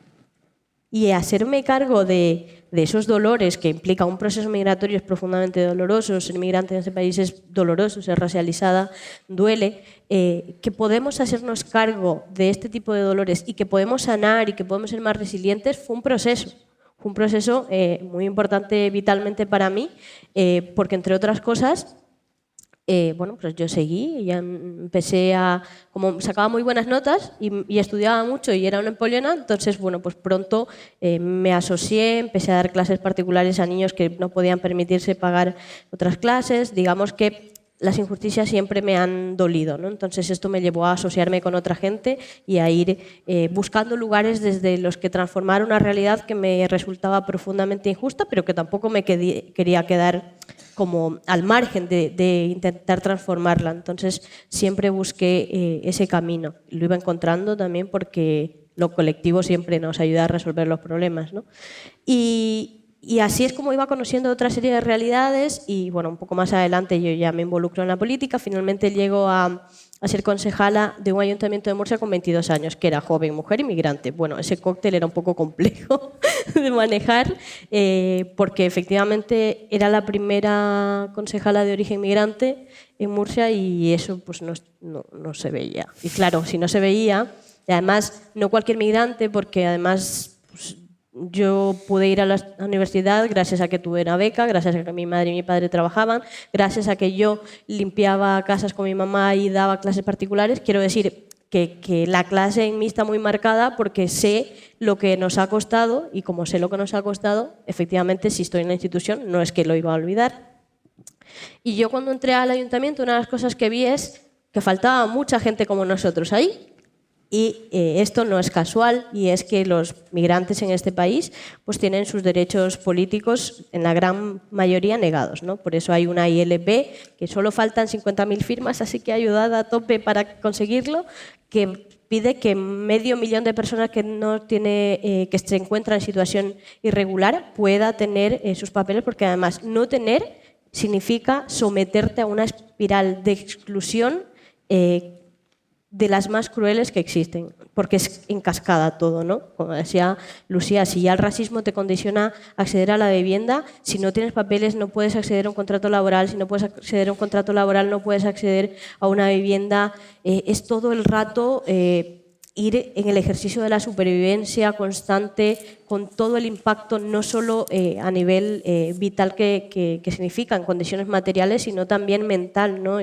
y hacerme cargo de esos dolores que implica un proceso migratorio es profundamente doloroso, ser migrante en ese país es doloroso, ser racializada duele, que podemos hacernos cargo de este tipo de dolores y que podemos sanar y que podemos ser más resilientes, fue un proceso. Fue un proceso muy importante vitalmente para mí, porque entre otras cosas, bueno, pues yo seguí y ya empecé a, como sacaba muy buenas notas y estudiaba mucho y era una empollona, entonces, bueno, pues pronto me asocié, empecé a dar clases particulares a niños que no podían permitirse pagar otras clases, digamos que las injusticias siempre me han dolido, ¿no? Entonces esto me llevó a asociarme con otra gente y a ir buscando lugares desde los que transformar una realidad que me resultaba profundamente injusta, pero que tampoco me quería quedar como al margen de intentar transformarla. Entonces siempre busqué ese camino. Lo iba encontrando también porque lo colectivo siempre nos ayuda a resolver los problemas, ¿no? Y así es como iba conociendo otra serie de realidades y, bueno, un poco más adelante yo ya me involucro en la política. Finalmente llego a ser concejala de un ayuntamiento de Murcia con 22 años, que era joven, mujer y migrante. Bueno, ese cóctel era un poco complejo de manejar porque efectivamente era la primera concejala de origen migrante en Murcia y eso pues no se veía. Y claro, si no se veía, y además no cualquier migrante, porque además pues, yo pude ir a la universidad gracias a que tuve una beca, gracias a que mi madre y mi padre trabajaban, gracias a que yo limpiaba casas con mi mamá y daba clases particulares. Quiero decir que la clase en mí está muy marcada porque sé lo que nos ha costado y como sé lo que nos ha costado, efectivamente, si estoy en la institución, no es que lo iba a olvidar. Y yo cuando entré al ayuntamiento, una de las cosas que vi es que faltaba mucha gente como nosotros ahí. Y esto no es casual y es que los migrantes en este país pues tienen sus derechos políticos en la gran mayoría negados, ¿no? Por eso hay una ILP que solo faltan 50.000 firmas, así que ayudad a tope para conseguirlo, que pide que 500.000 de personas que que se encuentran en situación irregular pueda tener sus papeles, porque además no tener significa someterte a una espiral de exclusión de las más crueles que existen, porque es en cascada todo, ¿no? Como decía Lucía, si ya el racismo te condiciona a acceder a la vivienda, si no tienes papeles no puedes acceder a un contrato laboral, si no puedes acceder a un contrato laboral no puedes acceder a una vivienda, es todo el rato ir en el ejercicio de la supervivencia constante, con todo el impacto, no solo a nivel vital que significa en condiciones materiales, sino también mental, ¿no?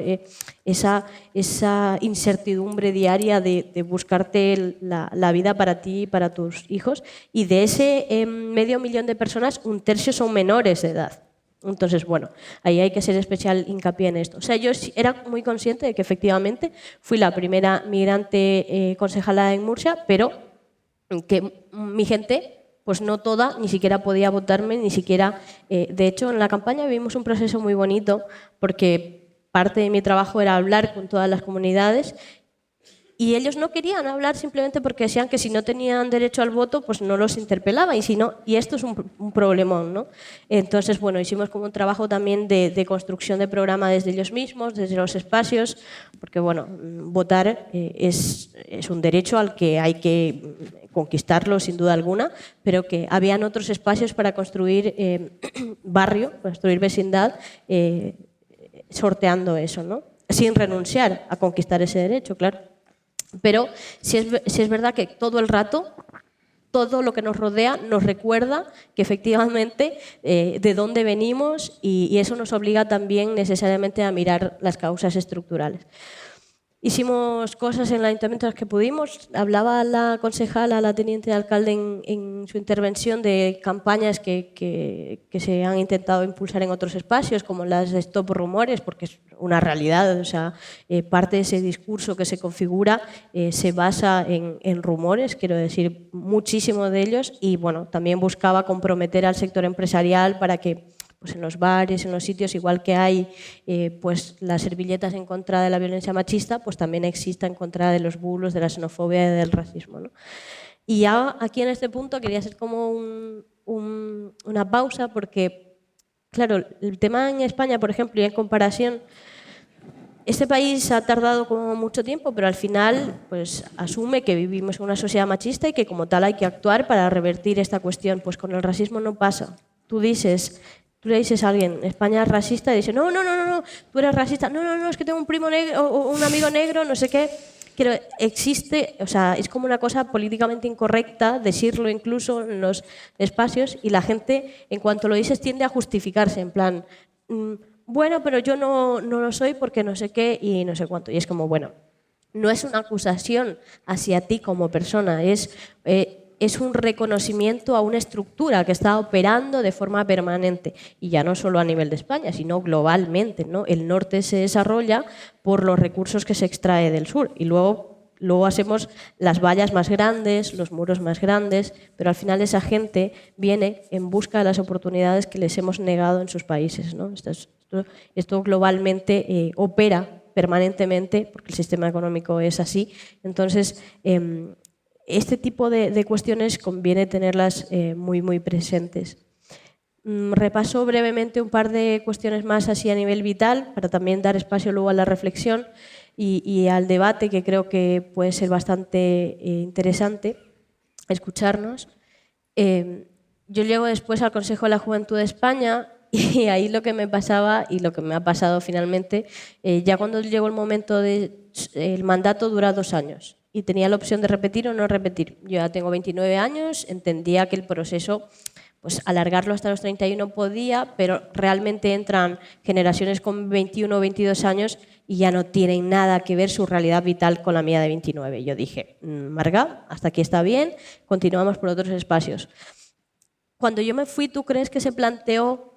Esa incertidumbre diaria de buscarte la vida para ti y para tus hijos. Y de ese 500.000 de personas, 1/3 son menores de edad. Entonces, bueno, ahí hay que hacer especial hincapié en esto. O sea, yo era muy consciente de que efectivamente fui la primera migrante concejala en Murcia, pero que mi gente, pues no toda, ni siquiera podía votarme, ni siquiera... de hecho, en la campaña vivimos un proceso muy bonito porque parte de mi trabajo era hablar con todas las comunidades y ellos no querían hablar simplemente porque decían que si no tenían derecho al voto, pues no los interpelaba y esto es un problemón, ¿no? Entonces, bueno, hicimos como un trabajo también de construcción de programa desde ellos mismos, desde los espacios, porque, bueno, votar es un derecho al que hay que conquistarlo sin duda alguna, pero que habían otros espacios para construir barrio, construir vecindad, sorteando eso, ¿no? Sin renunciar a conquistar ese derecho, claro. Pero sí es verdad que todo el rato, todo lo que nos rodea nos recuerda que efectivamente de dónde venimos y eso nos obliga también necesariamente a mirar las causas estructurales. Hicimos cosas en el ayuntamiento las que pudimos. Hablaba la concejala, la teniente de alcalde en su intervención de campañas que se han intentado impulsar en otros espacios, como las de Stop Rumores, porque es una realidad. O sea, parte de ese discurso que se configura se basa en rumores, quiero decir, muchísimo de ellos. Y bueno, también buscaba comprometer al sector empresarial para que pues en los bares, en los sitios, igual que hay pues las servilletas en contra de la violencia machista, pues también exista en contra de los bulos, de la xenofobia y del racismo, ¿no? Y ya aquí en este punto quería hacer como una pausa porque, claro, el tema en España, por ejemplo, y en comparación, Este país ha tardado como mucho tiempo, pero al final pues, asume que vivimos en una sociedad machista y que como tal hay que actuar para revertir esta cuestión. Pues con el racismo no pasa. Tú le dices a alguien, España es racista, y dice, no, tú eres racista. No, es que tengo un primo negro o un amigo negro, no sé qué. Existe, o sea, es como una cosa políticamente incorrecta decirlo incluso en los espacios y la gente, en cuanto lo dices, tiende a justificarse, en plan... bueno, pero yo no lo soy porque no sé qué y no sé cuánto. Y es como, bueno, no es una acusación hacia ti como persona, es un reconocimiento a una estructura que está operando de forma permanente. Y ya no solo a nivel de España, sino globalmente, ¿no? El norte se desarrolla por los recursos que se extrae del sur. Y luego hacemos las vallas más grandes, los muros más grandes, pero al final esa gente viene en busca de las oportunidades que les hemos negado en sus países, ¿no? Esto globalmente opera permanentemente, porque el sistema económico es así. Entonces, este tipo de cuestiones conviene tenerlas muy, muy presentes. Repaso brevemente un par de cuestiones más así a nivel vital, para también dar espacio luego a la reflexión y al debate, que creo que puede ser bastante interesante escucharnos. Yo llego después al Consejo de la Juventud de España y ahí lo que me pasaba y lo que me ha pasado finalmente, ya cuando llegó el momento el mandato dura 2 años y tenía la opción de repetir o no repetir. Yo ya tengo 29 años, entendía que el proceso, pues alargarlo hasta los 31 podía, pero realmente entran generaciones con 21 o 22 años y ya no tienen nada que ver su realidad vital con la mía de 29. Yo dije, Marga, hasta aquí está bien, continuamos por otros espacios. Cuando yo me fui, ¿tú crees que se planteó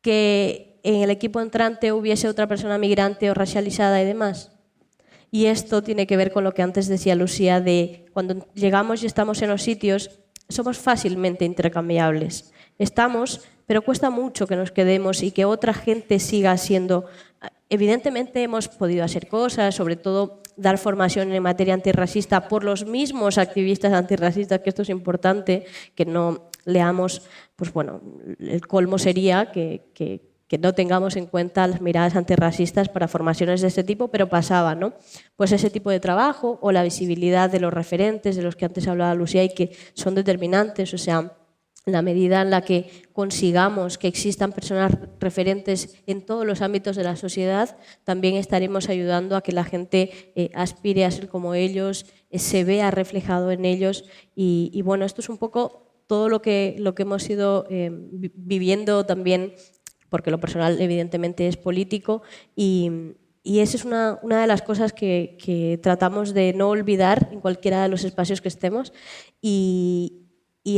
que en el equipo entrante hubiese otra persona migrante o racializada y demás? Y esto tiene que ver con lo que antes decía Lucía, de cuando llegamos y estamos en los sitios, somos fácilmente intercambiables. Estamos, pero cuesta mucho que nos quedemos y que otra gente siga siendo... Evidentemente hemos podido hacer cosas, sobre todo dar formación en materia antirracista por los mismos activistas antirracistas, que esto es importante, que no leamos, pues bueno, el colmo sería que no tengamos en cuenta las miradas antirracistas para formaciones de este tipo, pero pasaba, ¿no? Pues ese tipo de trabajo o la visibilidad de los referentes, de los que antes hablaba Lucía y que son determinantes, o sea, en la medida en la que consigamos que existan personas referentes en todos los ámbitos de la sociedad, también estaremos ayudando a que la gente aspire a ser como ellos, se vea reflejado en ellos y bueno, esto es un poco todo lo que hemos ido viviendo también, porque lo personal evidentemente es político y esa es una de las cosas que tratamos de no olvidar en cualquiera de los espacios que estemos y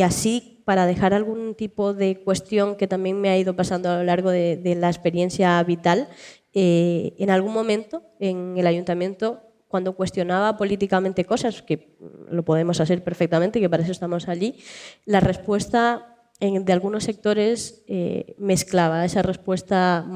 así, para dejar algún tipo de cuestión que también me ha ido pasando a lo largo de la experiencia vital, en algún momento en el ayuntamiento, cuando cuestionaba políticamente cosas, que lo podemos hacer perfectamente, que para eso estamos allí, la respuesta de algunos sectores mezclaba esa respuesta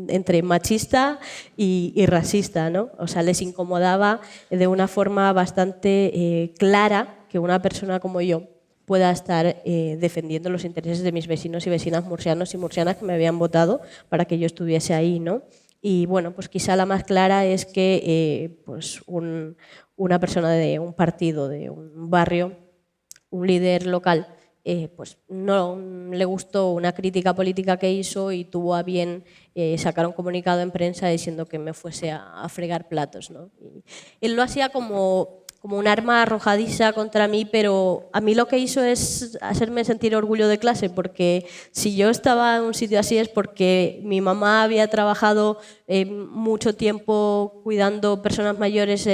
entre machista y racista, ¿no? O sea, les incomodaba de una forma bastante clara que una persona como yo pueda estar defendiendo los intereses de mis vecinos y vecinas murcianos y murcianas que me habían votado para que yo estuviese ahí, ¿no? Y bueno, pues quizá la más clara es que pues una persona de un partido, de un barrio, un líder local, pues no le gustó una crítica política que hizo y tuvo a bien sacar un comunicado en prensa diciendo que me fuese a fregar platos, ¿no? Y él lo hacía como un arma arrojadiza contra mí, pero a mí lo que hizo es hacerme sentir orgullo de clase, porque si yo estaba en un sitio así es porque mi mamá había trabajado mucho tiempo cuidando personas mayores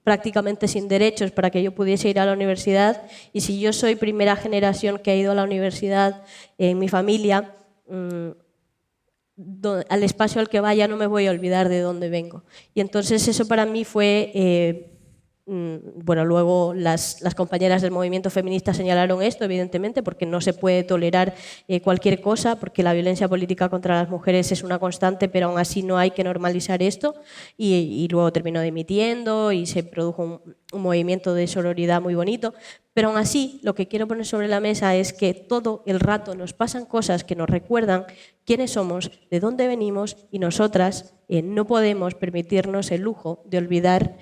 prácticamente sin derechos para que yo pudiese ir a la universidad, y si yo soy primera generación que ha ido a la universidad en mi familia, al espacio al que vaya no me voy a olvidar de dónde vengo. Y entonces eso para mí fue... bueno, luego las compañeras del movimiento feminista señalaron esto, evidentemente, porque no se puede tolerar cualquier cosa, porque la violencia política contra las mujeres es una constante, pero aún así no hay que normalizar esto, y luego terminó dimitiendo y se produjo un movimiento de sororidad muy bonito, pero aún así lo que quiero poner sobre la mesa es que todo el rato nos pasan cosas que nos recuerdan quiénes somos, de dónde venimos y nosotras no podemos permitirnos el lujo de olvidar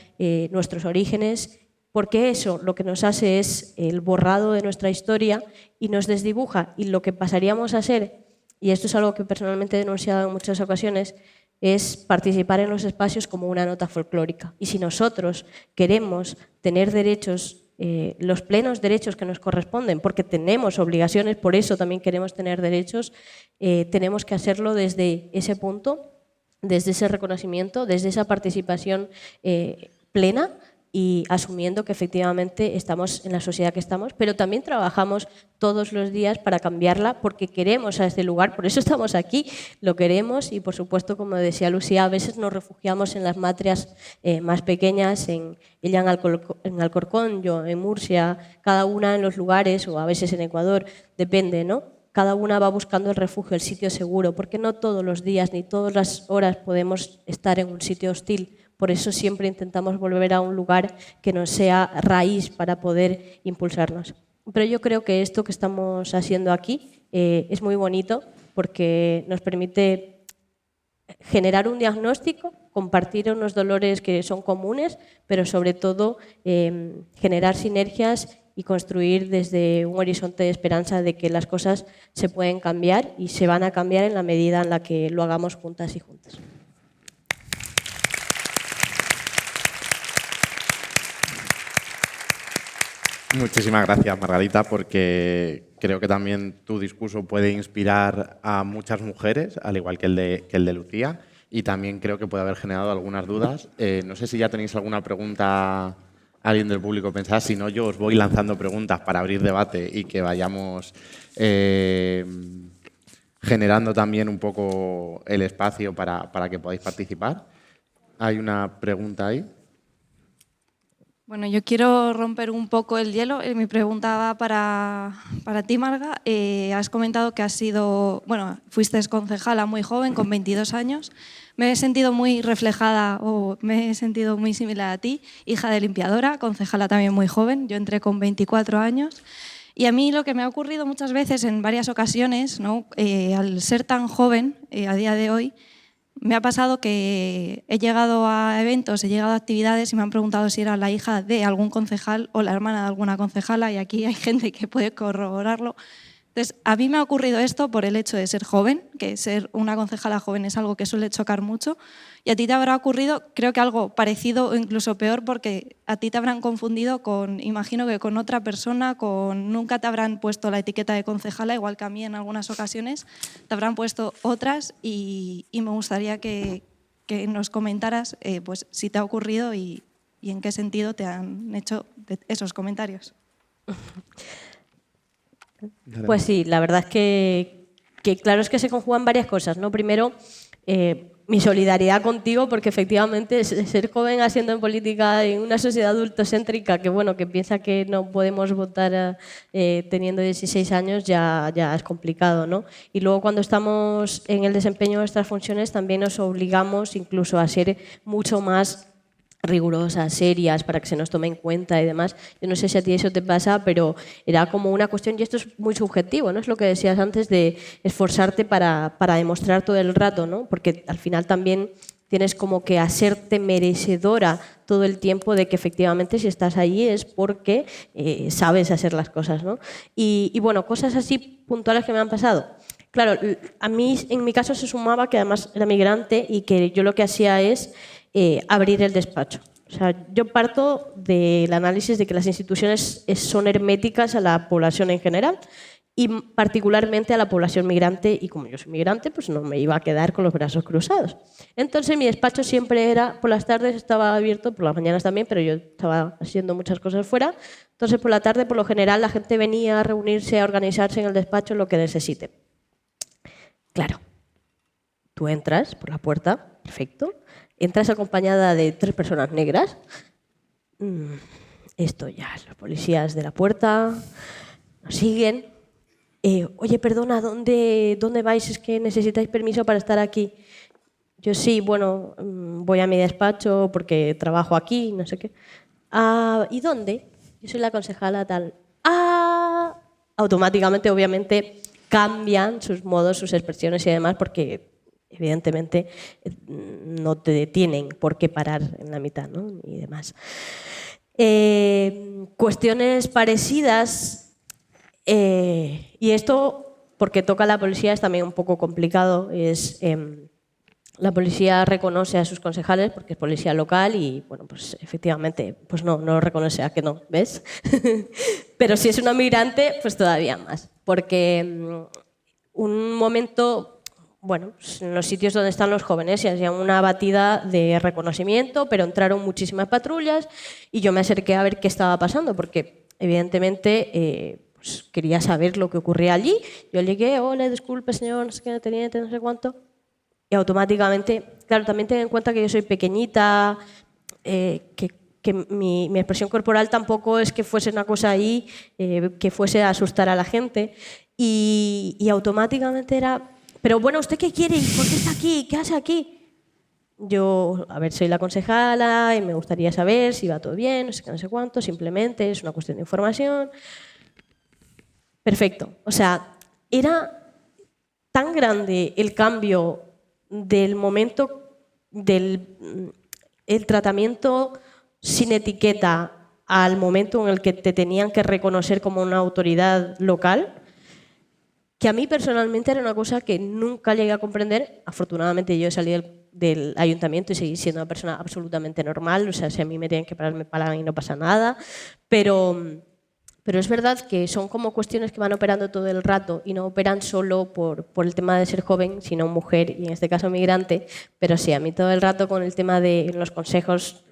nuestros orígenes, porque eso lo que nos hace es el borrado de nuestra historia y nos desdibuja, y lo que pasaríamos a ser, y esto es algo que personalmente he denunciado en muchas ocasiones, es participar en los espacios como una nota folclórica. Y si nosotros queremos tener derechos, los plenos derechos que nos corresponden, porque tenemos obligaciones, por eso también queremos tener derechos, tenemos que hacerlo desde ese punto, desde ese reconocimiento, desde esa participación plena, y asumiendo que efectivamente estamos en la sociedad que estamos, pero también trabajamos todos los días para cambiarla porque queremos a este lugar, por eso estamos aquí, lo queremos y por supuesto, como decía Lucía, a veces nos refugiamos en las matrias más pequeñas, ella en Alcorcón, yo en Murcia, cada una en los lugares o a veces en Ecuador, depende, ¿no? Cada una va buscando el refugio, el sitio seguro, porque no todos los días ni todas las horas podemos estar en un sitio hostil. Por eso siempre intentamos volver a un lugar que nos sea raíz para poder impulsarnos. Pero yo creo que esto que estamos haciendo aquí es muy bonito porque nos permite generar un diagnóstico, compartir unos dolores que son comunes, pero sobre todo generar sinergias y construir desde un horizonte de esperanza de que las cosas se pueden cambiar y se van a cambiar en la medida en la que lo hagamos juntas y juntos. Muchísimas gracias, Margarita, porque creo que también tu discurso puede inspirar a muchas mujeres, al igual que el de Lucía, y también creo que puede haber generado algunas dudas. No sé si ya tenéis alguna pregunta, alguien del público pensada, si no, yo os voy lanzando preguntas para abrir debate y que vayamos generando también un poco el espacio para que podáis participar. Hay una pregunta ahí. Bueno, yo quiero romper un poco el hielo. Mi pregunta va para ti, Marga. Has comentado que fuiste concejala muy joven, con 22 años. Me he sentido muy reflejada o me he sentido muy similar a ti, hija de limpiadora, concejala también muy joven. Yo entré con 24 años. Y a mí lo que me ha ocurrido muchas veces en varias ocasiones, ¿no? Al ser tan joven a día de hoy, me ha pasado que he llegado a eventos, he llegado a actividades y me han preguntado si era la hija de algún concejal o la hermana de alguna concejala, y aquí hay gente que puede corroborarlo. Entonces, a mí me ha ocurrido esto por el hecho de ser joven, que ser una concejala joven es algo que suele chocar mucho, y a ti te habrá ocurrido, creo que algo parecido o incluso peor, porque a ti te habrán confundido imagino que con otra persona, nunca te habrán puesto la etiqueta de concejala, igual que a mí en algunas ocasiones, te habrán puesto otras, y me gustaría que nos comentaras pues, si te ha ocurrido y en qué sentido te han hecho esos comentarios. Pues sí, la verdad es que claro, es que se conjugan varias cosas, ¿no? Primero, mi solidaridad contigo, porque efectivamente ser joven haciendo en política en una sociedad adultocéntrica que piensa que no podemos votar teniendo 16 años ya es complicado, ¿no? Y luego cuando estamos en el desempeño de nuestras funciones también nos obligamos incluso a ser mucho más rigurosas, serias, para que se nos tome en cuenta y demás. Yo no sé si a ti eso te pasa, pero era como una cuestión, y esto es muy subjetivo, ¿no? Es lo que decías antes de esforzarte para demostrar todo el rato, ¿no? Porque al final también tienes como que hacerte merecedora todo el tiempo de que efectivamente si estás allí es porque sabes hacer las cosas, ¿no? Y bueno, cosas así puntuales que me han pasado. Claro, a mí en mi caso se sumaba que además era migrante y que yo lo que hacía es abrir el despacho. O sea, yo parto del análisis de que las instituciones son herméticas a la población en general y particularmente a la población migrante, y como yo soy migrante, pues no me iba a quedar con los brazos cruzados. Entonces mi despacho siempre era, por las tardes estaba abierto, por las mañanas también, pero yo estaba haciendo muchas cosas fuera, entonces por la tarde por lo general la gente venía a reunirse, a organizarse en el despacho, lo que necesite. Claro, tú entras por la puerta, perfecto, entras acompañada de 3 personas negras. Esto ya, los policías de la puerta nos siguen. Oye, perdona, ¿dónde vais? Es que necesitáis permiso para estar aquí. Yo sí, bueno, voy a mi despacho porque trabajo aquí, no sé qué. ¿Y dónde? Yo soy la concejala tal. Automáticamente, obviamente, cambian sus modos, sus expresiones y demás, porque evidentemente no te detienen por qué parar en la mitad, ¿no? Y demás. Cuestiones parecidas, y esto, porque toca a la policía, es también un poco complicado, es... La policía reconoce a sus concejales porque es policía local y, bueno, pues efectivamente, pues no lo reconoce, ¿a que no? ¿Ves? Pero si es una migrante, pues todavía más. Porque un momento, bueno, pues en los sitios donde están los jóvenes se hacía una batida de reconocimiento, pero entraron muchísimas patrullas y yo me acerqué a ver qué estaba pasando porque, evidentemente, pues quería saber lo que ocurría allí. Yo llegué, hola, disculpe, señor, no sé qué, teniente, no sé cuánto. Y automáticamente, claro, también ten en cuenta que yo soy pequeñita, que mi expresión corporal tampoco es que fuese una cosa ahí, que fuese a asustar a la gente. Y automáticamente era, pero bueno, ¿usted qué quiere? ¿Por qué está aquí? ¿Qué hace aquí? Yo, a ver, soy la concejala y me gustaría saber si va todo bien, no sé qué, no sé cuánto, simplemente es una cuestión de información. Perfecto. O sea, era tan grande el cambio del momento del el tratamiento sin etiqueta al momento en el que te tenían que reconocer como una autoridad local, que a mí personalmente era una cosa que nunca llegué a comprender. Afortunadamente yo salí del ayuntamiento y seguí siendo una persona absolutamente normal, o sea, si a mí me tienen que parar, me paran y no pasa nada, pero es verdad que son como cuestiones que van operando todo el rato y no operan solo por el tema de ser joven, sino mujer y en este caso migrante, pero sí, a mí todo el rato con el tema de los consejos,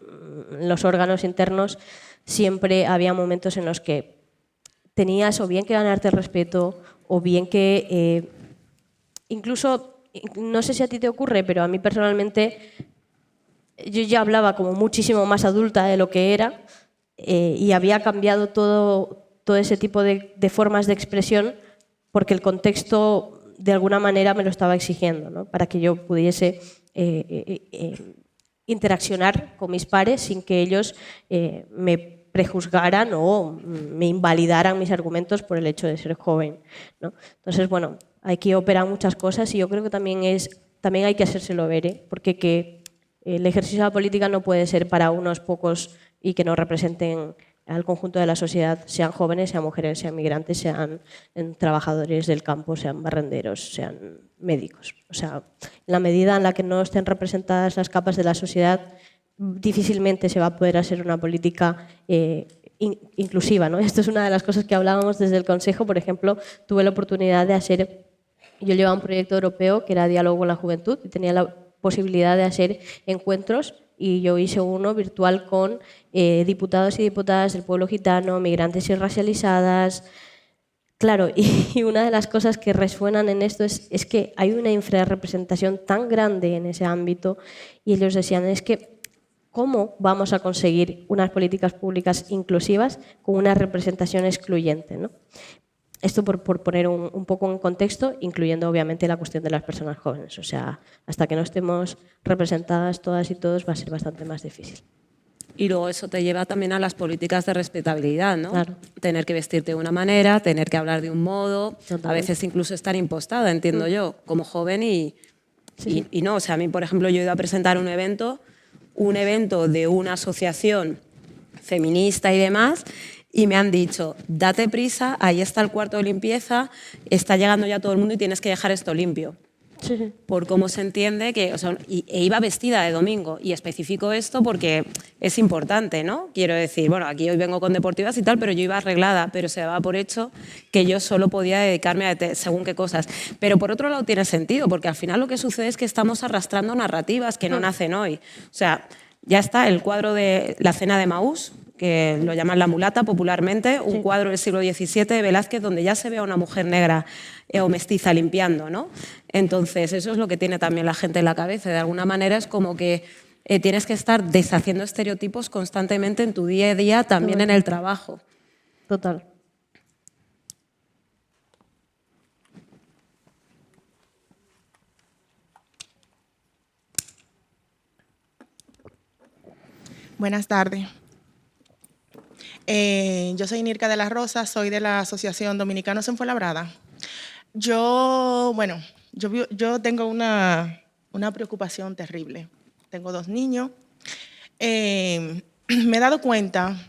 los órganos internos, siempre había momentos en los que tenías o bien que ganarte el respeto o bien que incluso, no sé si a ti te ocurre, pero a mí personalmente yo ya hablaba como muchísimo más adulta de lo que era. Y había cambiado todo ese tipo de formas de expresión porque el contexto de alguna manera me lo estaba exigiendo, ¿no? Para que yo pudiese interaccionar con mis pares sin que ellos me prejuzgaran o me invalidaran mis argumentos por el hecho de ser joven, ¿no? Entonces, bueno, aquí operan muchas cosas y yo creo que también hay que hacérselo ver, porque el ejercicio de la política no puede ser para unos pocos y que no representen al conjunto de la sociedad, sean jóvenes, sean mujeres, sean migrantes, sean trabajadores del campo, sean barrenderos, sean médicos. O sea, en la medida en la que no estén representadas las capas de la sociedad, difícilmente se va a poder hacer una política inclusiva, ¿no? Esto es una de las cosas que hablábamos desde el Consejo. Por ejemplo, tuve la oportunidad de hacer... Yo llevaba un proyecto europeo que era Diálogo con la Juventud y tenía la posibilidad de hacer encuentros y yo hice uno virtual con diputados y diputadas del pueblo gitano, migrantes y racializadas. Claro, y una de las cosas que resuenan en esto es que hay una infrarrepresentación tan grande en ese ámbito y ellos decían, es que ¿cómo vamos a conseguir unas políticas públicas inclusivas con una representación excluyente, ¿no? Esto por poner un poco en contexto, incluyendo obviamente la cuestión de las personas jóvenes. O sea, hasta que no estemos representadas todas y todos va a ser bastante más difícil. Y luego eso te lleva también a las políticas de respetabilidad, ¿no? Claro. Tener que vestirte de una manera, tener que hablar de un modo, Totalmente. a veces incluso estar impostada, entiendo yo, como joven y no. O sea, a mí, por ejemplo, yo he ido a presentar un evento de una asociación feminista y demás, y me han dicho, date prisa, ahí está el cuarto de limpieza, está llegando ya todo el mundo y tienes que dejar esto limpio. Sí. Por cómo se entiende que... O sea, e iba vestida de domingo y especifico esto porque es importante, ¿no? Quiero decir, bueno, aquí hoy vengo con deportivas y tal, pero yo iba arreglada, pero se daba por hecho que yo solo podía dedicarme a según qué cosas. Pero por otro lado tiene sentido, porque al final lo que sucede es que estamos arrastrando narrativas que no nacen hoy. O sea, ya está el cuadro de la cena de Maús, que lo llaman La mulata popularmente, un cuadro del siglo XVII de Velázquez donde ya se ve a una mujer negra o mestiza limpiando, ¿no? Entonces, eso es lo que tiene también la gente en la cabeza. De alguna manera es como que tienes que estar deshaciendo estereotipos constantemente en tu día a día, también en el trabajo. Total. Buenas tardes. Yo soy Nirka de la Rosa, soy de la Asociación Dominicanos en Fuenlabrada. Yo tengo una preocupación terrible. Tengo 2 niños. Me he dado cuenta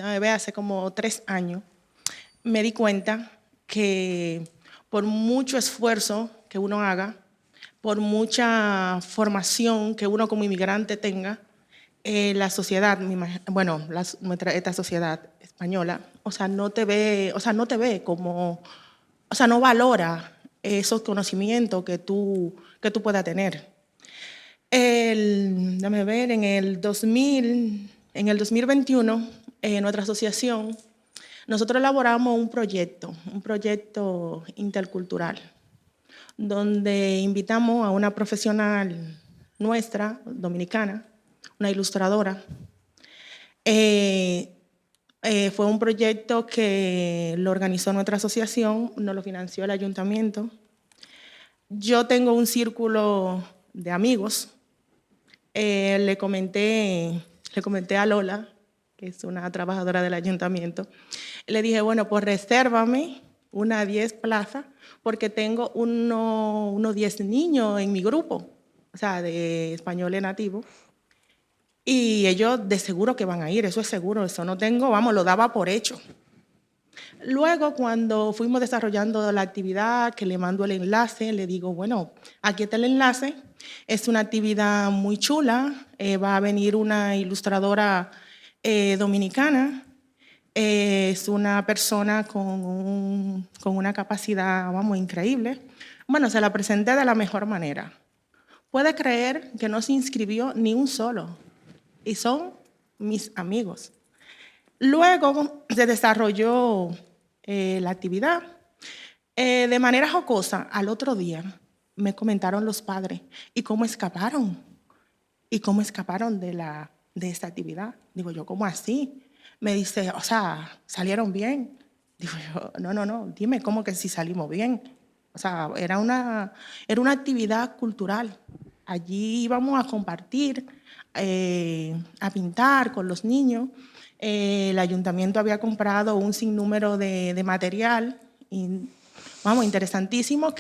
hace como 3 años, me di cuenta que por mucho esfuerzo que uno haga, por mucha formación que uno como inmigrante tenga, la sociedad, esta sociedad española, no te ve como, no valora esos conocimientos que tú puedas tener. Déjame ver, en el 2021, nuestra asociación, nosotros elaboramos un proyecto intercultural, donde invitamos a una profesional nuestra, dominicana, una ilustradora. Fue un proyecto que lo organizó nuestra asociación, nos lo financió el ayuntamiento. Yo tengo un círculo de amigos. Le comenté a Lola, que es una trabajadora del ayuntamiento, le dije, bueno, pues resérvame unas 10 plazas, porque tengo unos 10 niños en mi grupo, de españoles nativos. Y ellos de seguro que van a ir, eso es seguro, eso no tengo, lo daba por hecho. Luego, cuando fuimos desarrollando la actividad, que le mando el enlace, le digo, bueno, aquí está el enlace, es una actividad muy chula, va a venir una ilustradora dominicana, es una persona con una capacidad, increíble. Bueno, se la presenté de la mejor manera. Puede creer que no se inscribió ni un solo. Y son mis amigos. Luego se desarrolló la actividad. De manera jocosa, al otro día me comentaron los padres, ¿y cómo escaparon? ¿Y cómo escaparon de esta actividad? Digo yo, ¿cómo así? Me dice, ¿salieron bien? Digo yo, no, dime cómo que sí salimos bien. Era una actividad cultural. Allí íbamos a compartir, a pintar con los niños. El ayuntamiento había comprado un sinnúmero de material, interesantísimo,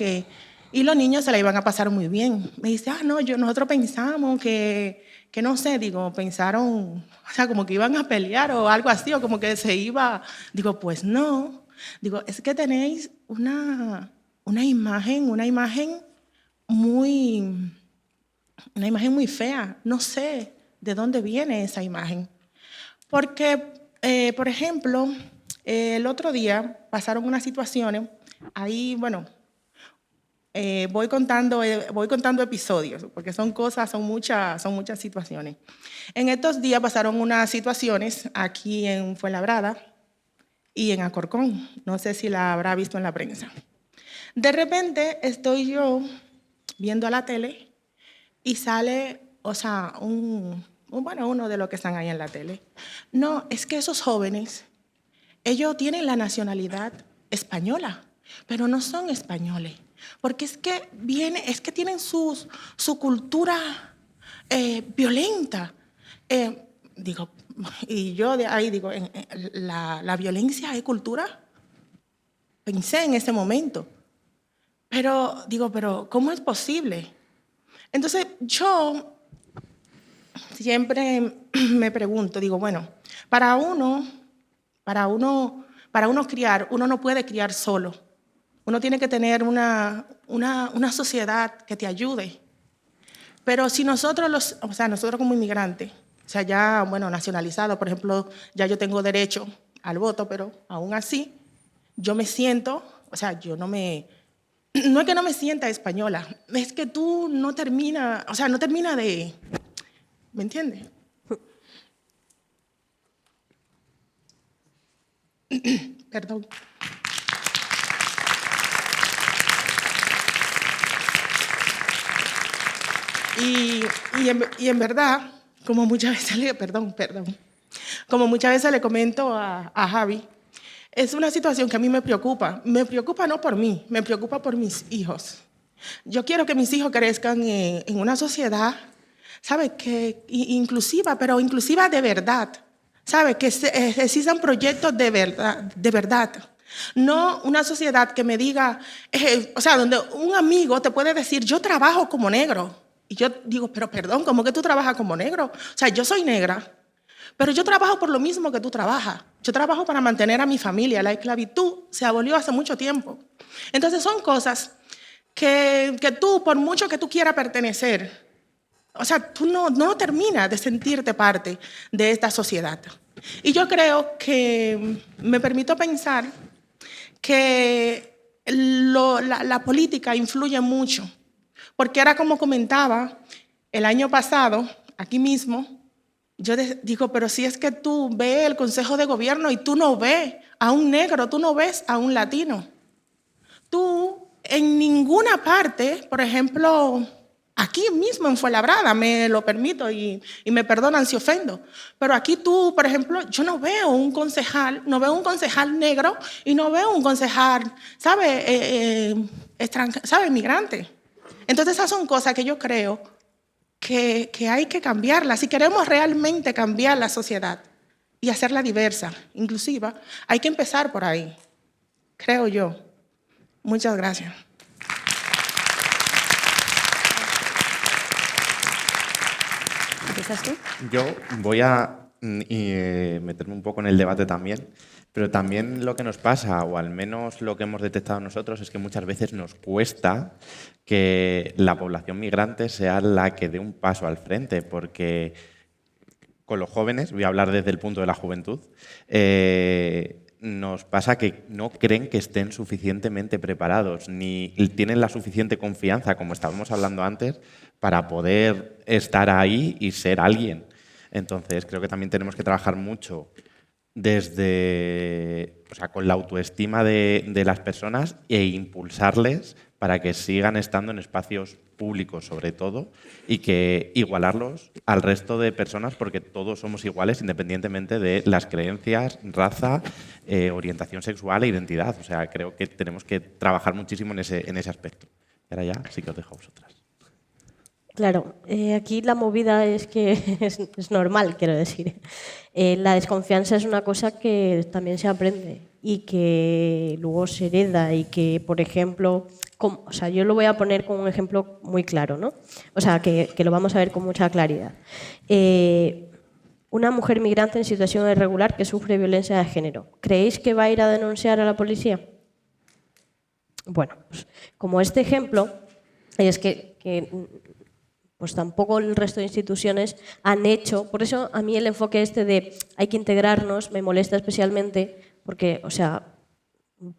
y los niños se la iban a pasar muy bien. Me dice, nosotros pensamos que no sé, pensaron, como que iban a pelear o algo así, o como que se iba. Digo, pues no. Digo, es que tenéis una imagen muy fea. No sé de dónde viene esa imagen. Porque, por ejemplo, el otro día pasaron unas situaciones, ahí, voy contando episodios, porque son muchas situaciones. En estos días pasaron unas situaciones aquí en Fuenlabrada y en Alcorcón, no sé si la habrá visto en la prensa. De repente estoy yo viendo la tele y sale, uno de los que están ahí en la tele. No, es que esos jóvenes, ellos tienen la nacionalidad española, pero no son españoles, porque es que tienen su cultura violenta. Digo, y yo de ahí digo, ¿la violencia es cultura? Pensé en ese momento. Pero digo, ¿cómo es posible? Entonces yo siempre me pregunto, digo, bueno, para uno criar, uno no puede criar solo. Uno tiene que tener una sociedad que te ayude. Pero si nosotros como inmigrantes, ya, nacionalizados, por ejemplo, ya yo tengo derecho al voto, pero aún así, yo me siento, no es que no me sienta española, es que tú no termina de, ¿me entiendes? Perdón. Y en verdad, como muchas veces le comento a Javi, es una situación que a mí me preocupa. Me preocupa no por mí, me preocupa por mis hijos. Yo quiero que mis hijos crezcan en una sociedad, ¿sabes? Que inclusiva, pero inclusiva de verdad. ¿Sabe? Que existan proyectos de verdad. No una sociedad que me diga, o sea, donde un amigo te puede decir, yo trabajo como negro. Y yo digo, pero perdón, ¿cómo que tú trabajas como negro? O sea, yo soy negra, pero yo trabajo por lo mismo que tú trabajas. Yo trabajo para mantener a mi familia. La esclavitud se abolió hace mucho tiempo. Entonces son cosas que tú, por mucho que tú quieras pertenecer, o sea, tú no terminas de sentirte parte de esta sociedad. Y yo creo que me permito pensar que la política influye mucho. Porque era como comentaba el año pasado, aquí mismo, yo digo, pero si es que tú ves el Consejo de Gobierno y tú no ves a un negro, tú no ves a un latino. Tú en ninguna parte, por ejemplo, aquí mismo en Fuenlabrada, me lo permito y me perdonan si ofendo, pero aquí tú, por ejemplo, yo no veo un concejal negro y no veo un concejal, ¿sabe? ¿Sabe? Migrante. Entonces esas son cosas que yo creo que hay que cambiarlas. Si queremos realmente cambiar la sociedad y hacerla diversa, inclusiva, hay que empezar por ahí, creo yo. Muchas gracias. ¿Empiezas tú? Yo voy a meterme un poco en el debate también, pero también lo que nos pasa, o al menos lo que hemos detectado nosotros, es que muchas veces nos cuesta que la población migrante sea la que dé un paso al frente, porque con los jóvenes, voy a hablar desde el punto de la juventud, nos pasa que no creen que estén suficientemente preparados, ni tienen la suficiente confianza, como estábamos hablando antes, para poder estar ahí y ser alguien. Entonces, creo que también tenemos que trabajar mucho con la autoestima de las personas e impulsarles para que sigan estando en espacios públicos, sobre todo, y que igualarlos al resto de personas, porque todos somos iguales independientemente de las creencias, raza, orientación sexual e identidad. O sea, creo que tenemos que trabajar muchísimo en ese aspecto. Y ahora ya sí que os dejo a vosotras. Claro, aquí la movida es que es normal, quiero decir. La desconfianza es una cosa que también se aprende y que luego se hereda y que, por ejemplo, o sea, yo lo voy a poner como un ejemplo muy claro, ¿no? O sea, que lo vamos a ver con mucha claridad. Una mujer migrante en situación irregular que sufre violencia de género, ¿creéis que va a ir a denunciar a la policía? Bueno, pues, como este ejemplo, es que pues tampoco el resto de instituciones han hecho. Por eso a mí el enfoque de hay que integrarnos me molesta especialmente porque, o sea,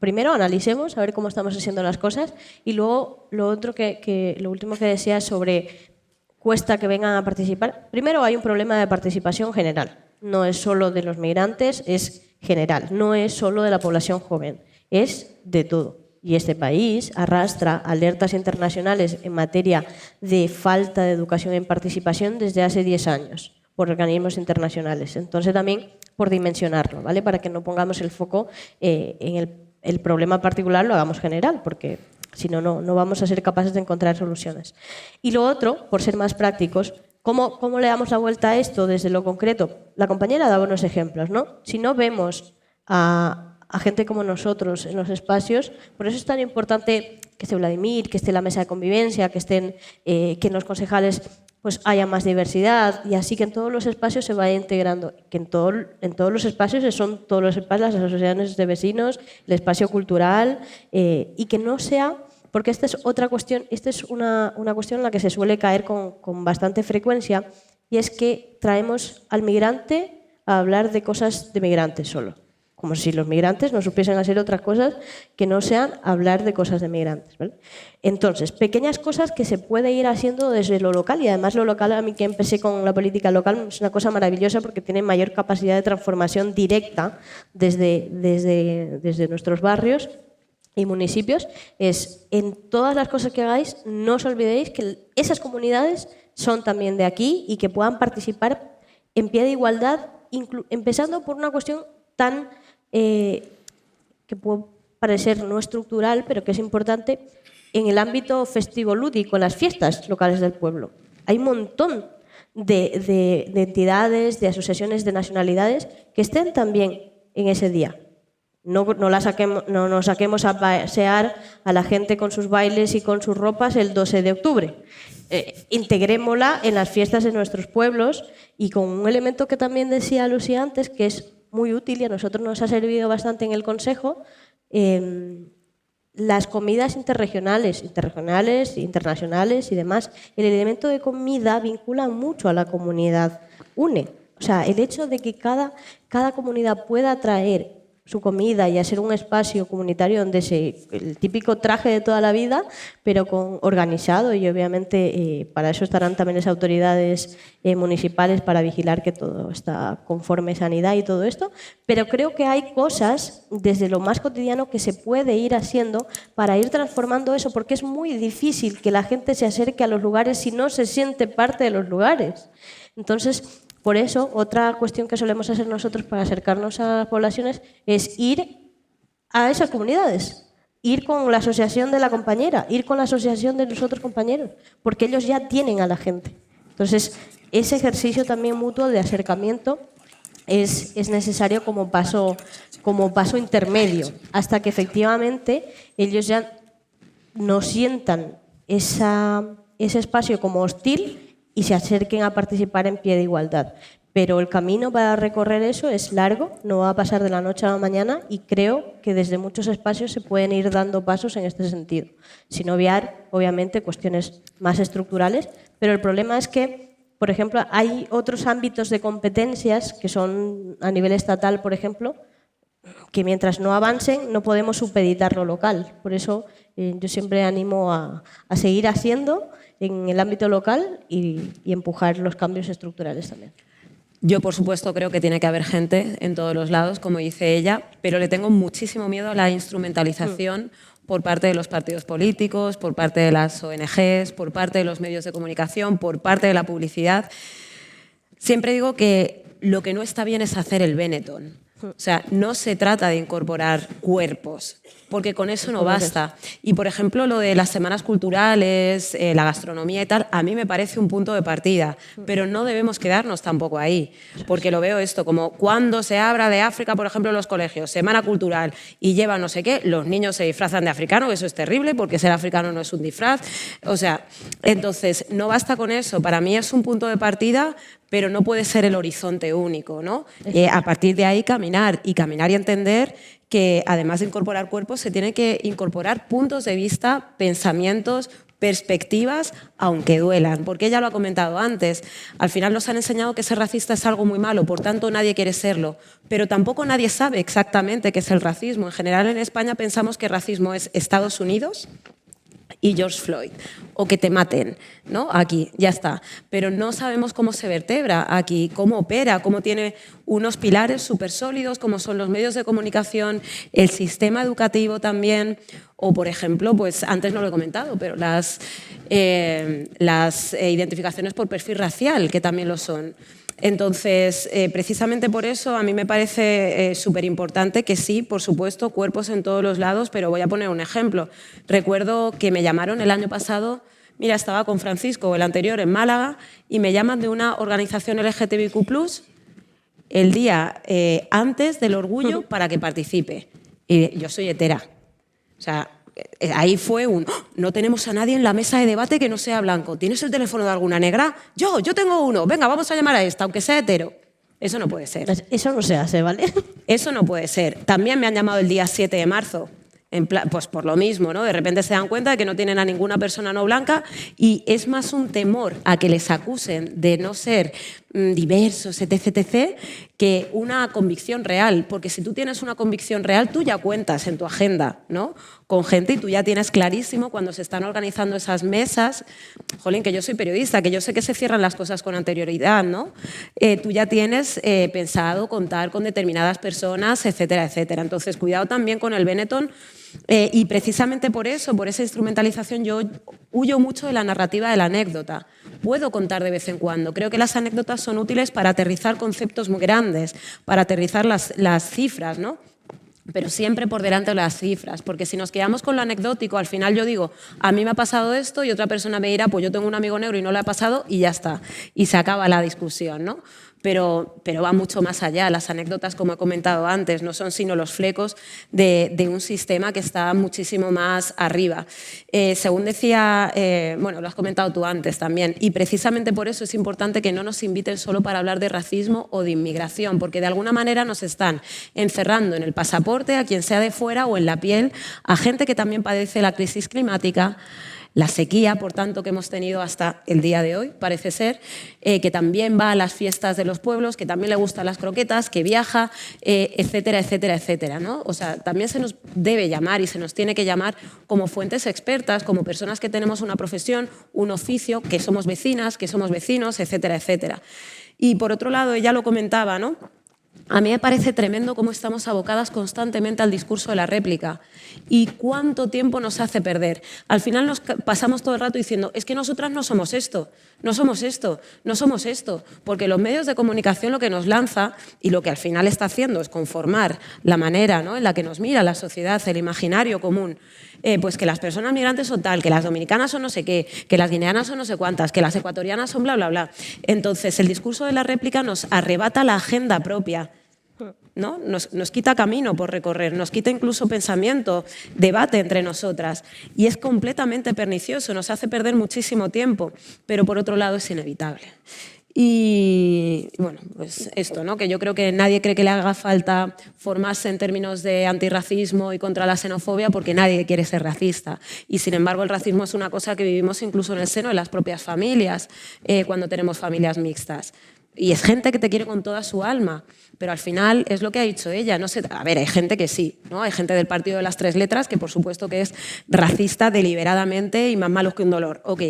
primero analicemos a ver cómo estamos haciendo las cosas y luego lo último que decía sobre cuesta que vengan a participar. Primero hay un problema de participación general. No es solo de los migrantes, es general. No es solo de la población joven, es de todo. Y este país arrastra alertas internacionales en materia de falta de educación en participación desde hace 10 años por organismos internacionales. Entonces también por dimensionarlo, ¿vale? Para que no pongamos el foco en el problema particular, lo hagamos general, porque si no, no vamos a ser capaces de encontrar soluciones. Y lo otro, por ser más prácticos, ¿cómo le damos la vuelta a esto desde lo concreto? La compañera daba unos ejemplos, ¿no? Si no vemos a gente como nosotros en los espacios. Por eso es tan importante que esté Vladimir, que esté la mesa de convivencia, que en los concejales pues haya más diversidad y así que en todos los espacios se vaya integrando, que en todos los espacios son todos los espacios, las asociaciones de vecinos, el espacio cultural y que no sea, porque esta es otra cuestión, esta es una cuestión en la que se suele caer con bastante frecuencia y es que traemos al migrante a hablar de cosas de migrantes solo. Como si los migrantes no supiesen hacer otras cosas que no sean hablar de cosas de migrantes, ¿vale? Entonces, pequeñas cosas que se puede ir haciendo desde lo local y además lo local, a mí que empecé con la política local, es una cosa maravillosa porque tiene mayor capacidad de transformación directa desde nuestros barrios y municipios. Es en todas las cosas que hagáis, no os olvidéis que esas comunidades son también de aquí y que puedan participar en pie de igualdad, empezando por una cuestión tan que puede parecer no estructural, pero que es importante en el ámbito festivo lúdico, en las fiestas locales del pueblo. Hay un montón de entidades, de asociaciones, de nacionalidades que estén también en ese día. No nos saquemos a pasear a la gente con sus bailes y con sus ropas el 12 de octubre. Integrémosla en las fiestas de nuestros pueblos y con un elemento que también decía Lucía antes, que es muy útil y a nosotros nos ha servido bastante en el Consejo, las comidas interregionales, internacionales y demás. El elemento de comida vincula mucho a la comunidad, une. O sea, el hecho de que cada comunidad pueda traer su comida y hacer un espacio comunitario donde el típico traje de toda la vida, pero organizado, y obviamente para eso estarán también las autoridades municipales para vigilar que todo está conforme sanidad y todo esto, pero creo que hay cosas desde lo más cotidiano que se puede ir haciendo para ir transformando eso, porque es muy difícil que la gente se acerque a los lugares si no se siente parte de los lugares. Entonces, por eso, otra cuestión que solemos hacer nosotros para acercarnos a las poblaciones es ir a esas comunidades, ir con la asociación de la compañera, ir con la asociación de los otros compañeros, porque ellos ya tienen a la gente. Entonces, ese ejercicio también mutuo de acercamiento es necesario como paso intermedio, hasta que efectivamente ellos ya no sientan ese espacio como hostil y se acerquen a participar en pie de igualdad. Pero el camino para recorrer eso es largo, no va a pasar de la noche a la mañana y creo que desde muchos espacios se pueden ir dando pasos en este sentido, sin obviar, obviamente, cuestiones más estructurales, pero el problema es que, por ejemplo, hay otros ámbitos de competencias que son a nivel estatal, por ejemplo, que mientras no avancen no podemos supeditar lo local. Por eso yo siempre animo a seguir haciendo en el ámbito local y empujar los cambios estructurales también. Yo, por supuesto, creo que tiene que haber gente en todos los lados, como dice ella, pero le tengo muchísimo miedo a la instrumentalización por parte de los partidos políticos, por parte de las ONGs, por parte de los medios de comunicación, por parte de la publicidad. Siempre digo que lo que no está bien es hacer el Benetton. O sea, no se trata de incorporar cuerpos, porque con eso no basta. Y, por ejemplo, lo de las semanas culturales, la gastronomía y tal, a mí me parece un punto de partida, pero no debemos quedarnos tampoco ahí, porque lo veo esto, como cuando se habla de África, por ejemplo, en los colegios, semana cultural, y llevan no sé qué, los niños se disfrazan de africano, eso es terrible, porque ser africano no es un disfraz. O sea, entonces, no basta con eso. Para mí es un punto de partida, pero no puede ser el horizonte único, ¿no? A partir de ahí caminar y entender que además de incorporar cuerpos se tienen que incorporar puntos de vista, pensamientos, perspectivas, aunque duelan, porque ella lo ha comentado antes, al final nos han enseñado que ser racista es algo muy malo, por tanto nadie quiere serlo, pero tampoco nadie sabe exactamente qué es el racismo. En general en España pensamos que racismo es Estados Unidos y George Floyd, o que te maten, ¿no? Aquí, ya está. Pero no sabemos cómo se vertebra aquí, cómo opera, cómo tiene unos pilares súper sólidos, como son los medios de comunicación, el sistema educativo también, o, por ejemplo, pues antes no lo he comentado, pero las identificaciones por perfil racial, que también lo son. Entonces, precisamente por eso a mí me parece súper importante que sí, por supuesto, cuerpos en todos los lados, pero voy a poner un ejemplo. Recuerdo que me llamaron el año pasado, mira, estaba con Francisco, el anterior, en Málaga, y me llaman de una organización LGTBIQ+, el día antes del orgullo para que participe. Y yo soy hetera. O sea, ahí fue no tenemos a nadie en la mesa de debate que no sea blanco. ¿Tienes el teléfono de alguna negra? Yo tengo uno. Venga, vamos a llamar a esta, aunque sea hetero. Eso no puede ser. Eso no se hace, ¿vale? Eso no puede ser. También me han llamado el día 7 de marzo. Pues por lo mismo, ¿no? De repente se dan cuenta de que no tienen a ninguna persona no blanca y es más un temor a que les acusen de no ser diversos, etc., que una convicción real. Porque si tú tienes una convicción real, tú ya cuentas en tu agenda, ¿no? Con gente y tú ya tienes clarísimo cuando se están organizando esas mesas. Jolín, que yo soy periodista, que yo sé que se cierran las cosas con anterioridad, ¿no? Tú ya tienes pensado contar con determinadas personas, etcétera, etcétera. Entonces, cuidado también con el Benetton. Y precisamente por eso, por esa instrumentalización, yo huyo mucho de la narrativa de la anécdota. Puedo contar de vez en cuando. Creo que las anécdotas son útiles para aterrizar conceptos muy grandes, para aterrizar las cifras, ¿no? pero siempre por delante de las cifras, porque si nos quedamos con lo anecdótico, al final yo digo, a mí me ha pasado esto y otra persona me dirá, pues yo tengo un amigo negro y no le ha pasado y ya está, y se acaba la discusión, ¿no? Pero va mucho más allá. Las anécdotas, como he comentado antes, no son sino los flecos de un sistema que está muchísimo más arriba. Según decía, bueno, lo has comentado tú antes también, y precisamente por eso es importante que no nos inviten solo para hablar de racismo o de inmigración, porque de alguna manera nos están encerrando en el pasaporte a quien sea de fuera o en la piel a gente que también padece la crisis climática, la sequía, por tanto, que hemos tenido hasta el día de hoy, parece ser, que también va a las fiestas de los pueblos, que también le gustan las croquetas, que viaja, etcétera, etcétera, etcétera, ¿no? O sea, también se nos debe llamar y se nos tiene que llamar como fuentes expertas, como personas que tenemos una profesión, un oficio, que somos vecinas, que somos vecinos, etcétera, etcétera. Y por otro lado, ella lo comentaba, ¿no? A mí me parece tremendo cómo estamos abocadas constantemente al discurso de la réplica y cuánto tiempo nos hace perder. Al final nos pasamos todo el rato diciendo, es que nosotras no somos esto, no somos esto, no somos esto, porque los medios de comunicación lo que nos lanza y lo que al final está haciendo es conformar la manera, ¿no?, en la que nos mira la sociedad, el imaginario común. Pues que las personas migrantes son tal, que las dominicanas son no sé qué, que las guineanas son no sé cuántas, que las ecuatorianas son bla, bla, bla. Entonces, el discurso de la réplica nos arrebata la agenda propia, ¿no? Nos quita camino por recorrer, nos quita incluso pensamiento, debate entre nosotras. Y es completamente pernicioso, nos hace perder muchísimo tiempo, pero por otro lado es inevitable. Y bueno, pues esto, ¿no? Que yo creo que nadie cree que le haga falta formarse en términos de antirracismo y contra la xenofobia porque nadie quiere ser racista. Y sin embargo el racismo es una cosa que vivimos incluso en el seno de las propias familias, cuando tenemos familias mixtas. Y es gente que te quiere con toda su alma, pero al final es lo que ha dicho ella. No sé, a ver, hay gente que sí, ¿no? Hay gente del partido de las tres letras que por supuesto que es racista deliberadamente y más malos que un dolor, ok.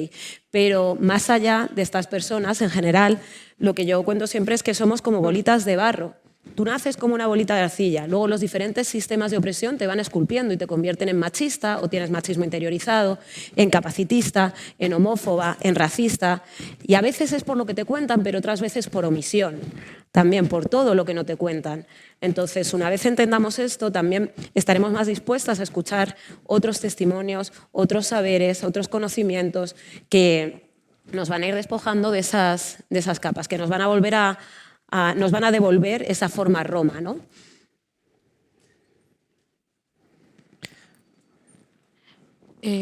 Pero más allá de estas personas, en general, lo que yo cuento siempre es que somos como bolitas de barro. Tú naces como una bolita de arcilla, luego los diferentes sistemas de opresión te van esculpiendo y te convierten en machista o tienes machismo interiorizado, en capacitista, en homófoba, en racista. Y a veces es por lo que te cuentan, pero otras veces por omisión, también por todo lo que no te cuentan. Entonces, una vez entendamos esto, también estaremos más dispuestas a escuchar otros testimonios, otros saberes, otros conocimientos que nos van a ir despojando de esas capas, que nos van a devolver esa forma roma, ¿no?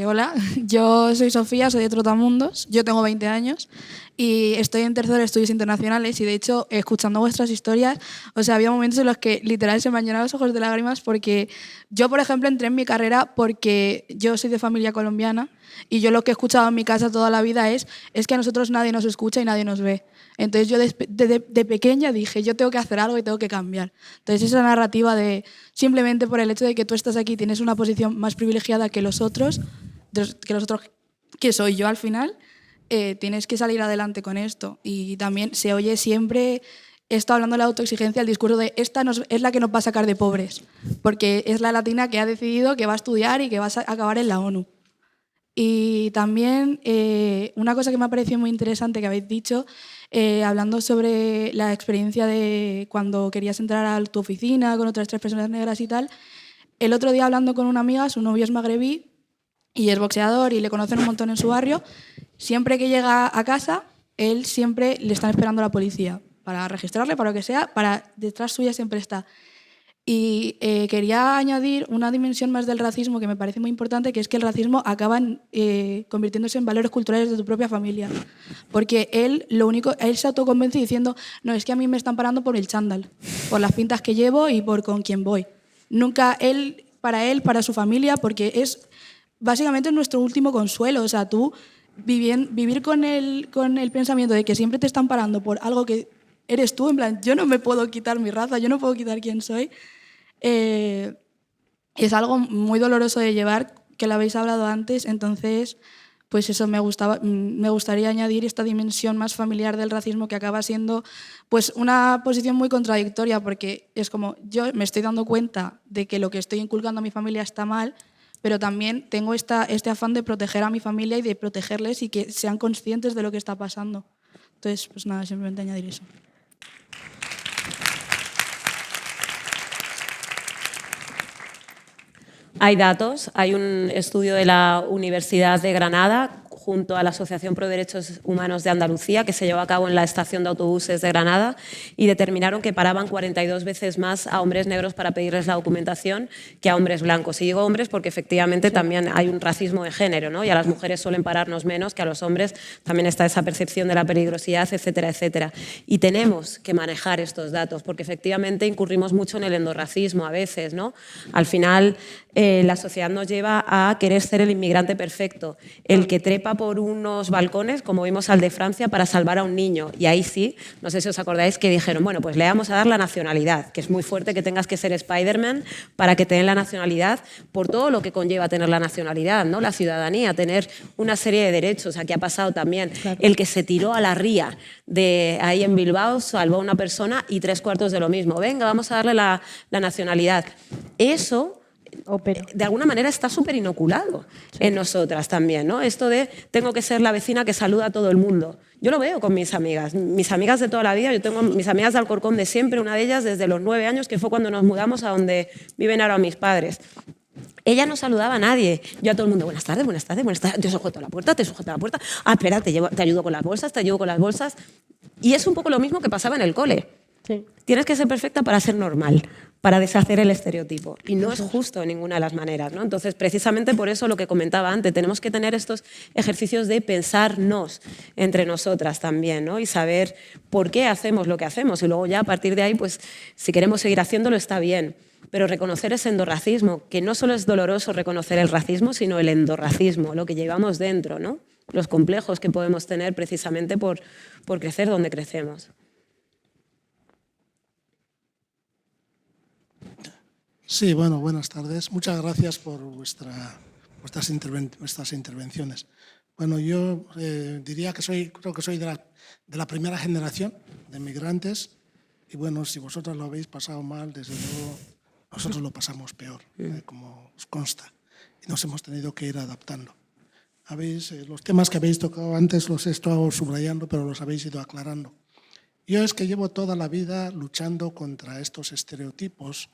Hola, yo soy Sofía, soy de Trotamundos, yo tengo 20 años y estoy en tercero de estudios internacionales y de hecho, escuchando vuestras historias, o sea, había momentos en los que literal se me han llenado los ojos de lágrimas porque yo, por ejemplo, entré en mi carrera porque yo soy de familia colombiana y yo lo que he escuchado en mi casa toda la vida es que a nosotros nadie nos escucha y nadie nos ve. Entonces yo de pequeña dije, yo tengo que hacer algo y tengo que cambiar. Entonces esa narrativa de simplemente por el hecho de que tú estás aquí tienes una posición más privilegiada que los otros, que soy yo al final, tienes que salir adelante con esto. Y también se oye siempre esto hablando de la autoexigencia, el discurso de esta es la que nos va a sacar de pobres, porque es la latina que ha decidido que va a estudiar y que va a acabar en la ONU. Y también una cosa que me ha parecido muy interesante que habéis dicho, hablando sobre la experiencia de cuando querías entrar a tu oficina con otras 3 personas negras y tal, el otro día hablando con una amiga, su novio es magrebí y es boxeador y le conocen un montón en su barrio, siempre que llega a casa, él siempre le están esperando a la policía para registrarle, para lo que sea, detrás suya siempre está. Y quería añadir una dimensión más del racismo que me parece muy importante, que es que el racismo acaba convirtiéndose en valores culturales de tu propia familia. Porque él se autoconvence diciendo, no, es que a mí me están parando por el chándal, por las pintas que llevo y por con quién voy. Nunca para su familia, porque es básicamente nuestro último consuelo. O sea, tú vivir con el pensamiento de que siempre te están parando por algo que eres tú, en plan, yo no me puedo quitar mi raza, yo no puedo quitar quién soy. Es algo muy doloroso de llevar, que lo habéis hablado antes, entonces pues eso me gustaría añadir esta dimensión más familiar del racismo que acaba siendo pues una posición muy contradictoria, porque es como yo me estoy dando cuenta de que lo que estoy inculcando a mi familia está mal, pero también tengo este afán de proteger a mi familia y de protegerles y que sean conscientes de lo que está pasando. Entonces, pues nada, simplemente añadir eso. Hay datos, hay un estudio de la Universidad de Granada junto a la Asociación Pro Derechos Humanos de Andalucía, que se llevó a cabo en la estación de autobuses de Granada, y determinaron que paraban 42 veces más a hombres negros para pedirles la documentación que a hombres blancos. Y digo hombres porque efectivamente también hay un racismo de género, ¿no? Y a las mujeres suelen pararnos menos que a los hombres, también está esa percepción de la peligrosidad, etcétera, etcétera. Y tenemos que manejar estos datos porque efectivamente incurrimos mucho en el endorracismo a veces, ¿no? Al final la sociedad nos lleva a querer ser el inmigrante perfecto, el que trepa por unos balcones, como vimos al de Francia, para salvar a un niño. Y ahí sí, no sé si os acordáis que dijeron, bueno, pues le vamos a dar la nacionalidad, que es muy fuerte que tengas que ser Spider-Man para que te den la nacionalidad, por todo lo que conlleva tener la nacionalidad, ¿no? La ciudadanía, tener una serie de derechos. Aquí ha pasado también el que se tiró a la ría de ahí en Bilbao, salvó a una persona y 3/4 de lo mismo. Venga, vamos a darle la nacionalidad. Eso de alguna manera está súper inoculado en nosotras también, ¿no? Esto de tengo que ser la vecina que saluda a todo el mundo. Yo lo veo con mis amigas de toda la vida. Yo tengo mis amigas de Alcorcón de siempre, una de ellas desde los 9 años, que fue cuando nos mudamos a donde viven ahora mis padres. Ella no saludaba a nadie. Yo a todo el mundo, buenas tardes, buenas tardes, buenas tardes. Te sujeto la puerta, te sujeto la puerta. Ah, espera, te ayudo con las bolsas, te ayudo con las bolsas. Y es un poco lo mismo que pasaba en el cole. Sí. Tienes que ser perfecta para ser normal, para deshacer el estereotipo. Y no es justo de ninguna de las maneras, ¿no? Entonces, precisamente por eso lo que comentaba antes, tenemos que tener estos ejercicios de pensarnos entre nosotras también, ¿no? Y saber por qué hacemos lo que hacemos. Y luego ya a partir de ahí, pues si queremos seguir haciéndolo está bien. Pero reconocer ese endorracismo, que no solo es doloroso reconocer el racismo, sino el endorracismo, lo que llevamos dentro, ¿no? Los complejos que podemos tener precisamente por crecer donde crecemos. Sí, bueno, buenas tardes. Muchas gracias por vuestras intervenciones. Bueno, yo diría que creo que soy de la primera generación de migrantes y bueno, si vosotros lo habéis pasado mal, desde luego nosotros lo pasamos peor, como os consta, y nos hemos tenido que ir adaptando. Los temas que habéis tocado antes los he estado subrayando, pero los habéis ido aclarando. Yo es que llevo toda la vida luchando contra estos estereotipos.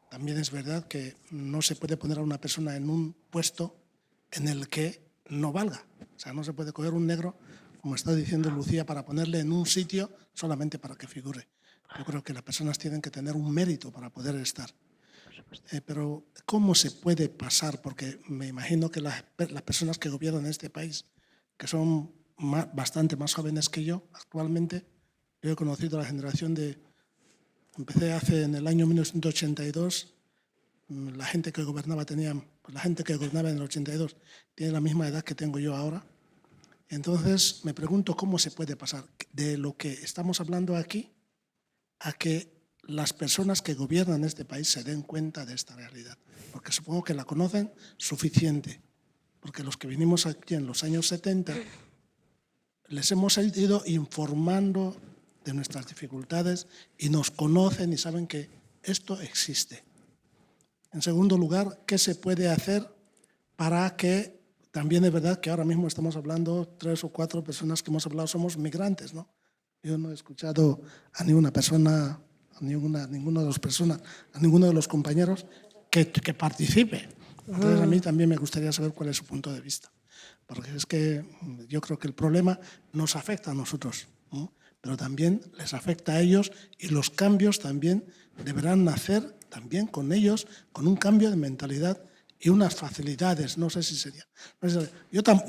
También es verdad que no se puede poner a una persona en un puesto en el que no valga. O sea, no se puede coger un negro, como está diciendo Lucía, para ponerle en un sitio solamente para que figure. Yo creo que las personas tienen que tener un mérito para poder estar. Pero ¿cómo se puede pasar? Porque me imagino que las personas que gobiernan este país, que son bastante más jóvenes que yo actualmente, yo he conocido a la generación de... Empecé en el año 1982, la gente que gobernaba en el 82 tiene la misma edad que tengo yo ahora. Entonces me pregunto cómo se puede pasar de lo que estamos hablando aquí a que las personas que gobiernan este país se den cuenta de esta realidad. Porque supongo que la conocen suficiente. Porque los que vinimos aquí en los años 70 les hemos ido informando de nuestras dificultades y nos conocen y saben que esto existe. En segundo lugar, ¿qué se puede hacer para que, también es verdad que ahora mismo estamos hablando, 3 o 4 personas que hemos hablado somos migrantes, ¿no? Yo no he escuchado a ninguna persona, a ninguna de los compañeros que participe. Entonces a mí también me gustaría saber cuál es su punto de vista, porque es que yo creo que el problema nos afecta a nosotros, ¿no? Pero también les afecta a ellos y los cambios también deberán nacer también con ellos, con un cambio de mentalidad y unas facilidades. No sé si sería.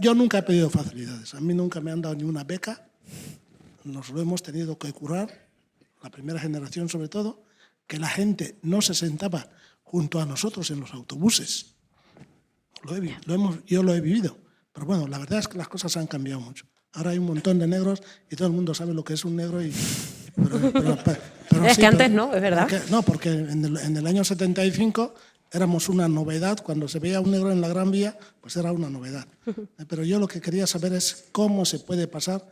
Yo nunca he pedido facilidades, a mí nunca me han dado ni una beca, nos lo hemos tenido que curar, la primera generación sobre todo, que la gente no se sentaba junto a nosotros en los autobuses. Yo lo he vivido, pero bueno, la verdad es que las cosas han cambiado mucho. Ahora hay un montón de negros y todo el mundo sabe lo que es un negro. Pero es que antes no, es verdad. Porque en el año 75 éramos una novedad. Cuando se veía un negro en la Gran Vía, pues era una novedad. Pero yo lo que quería saber es cómo se puede pasar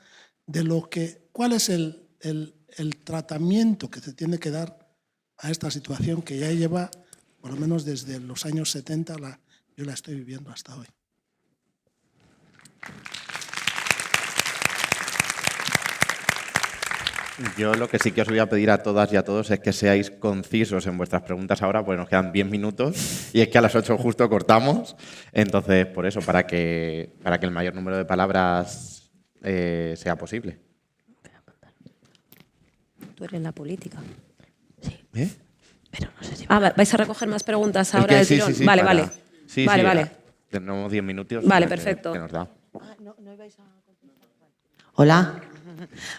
cuál es el tratamiento que se tiene que dar a esta situación que ya lleva, por lo menos desde los años 70, yo la estoy viviendo hasta hoy. Yo lo que sí que os voy a pedir a todas y a todos es que seáis concisos en vuestras preguntas ahora, porque nos quedan 10 minutos y es que a las 8 justo cortamos. Entonces, por eso, para que el mayor número de palabras sea posible. Tú eres la política. Sí. Pero no sé si... ¿vais a recoger más preguntas ahora del tirón? Sí, vale, vale. Sí, vale, sí, vale. Tenemos 10 minutos. Vale, perfecto. Que nos da. Hola.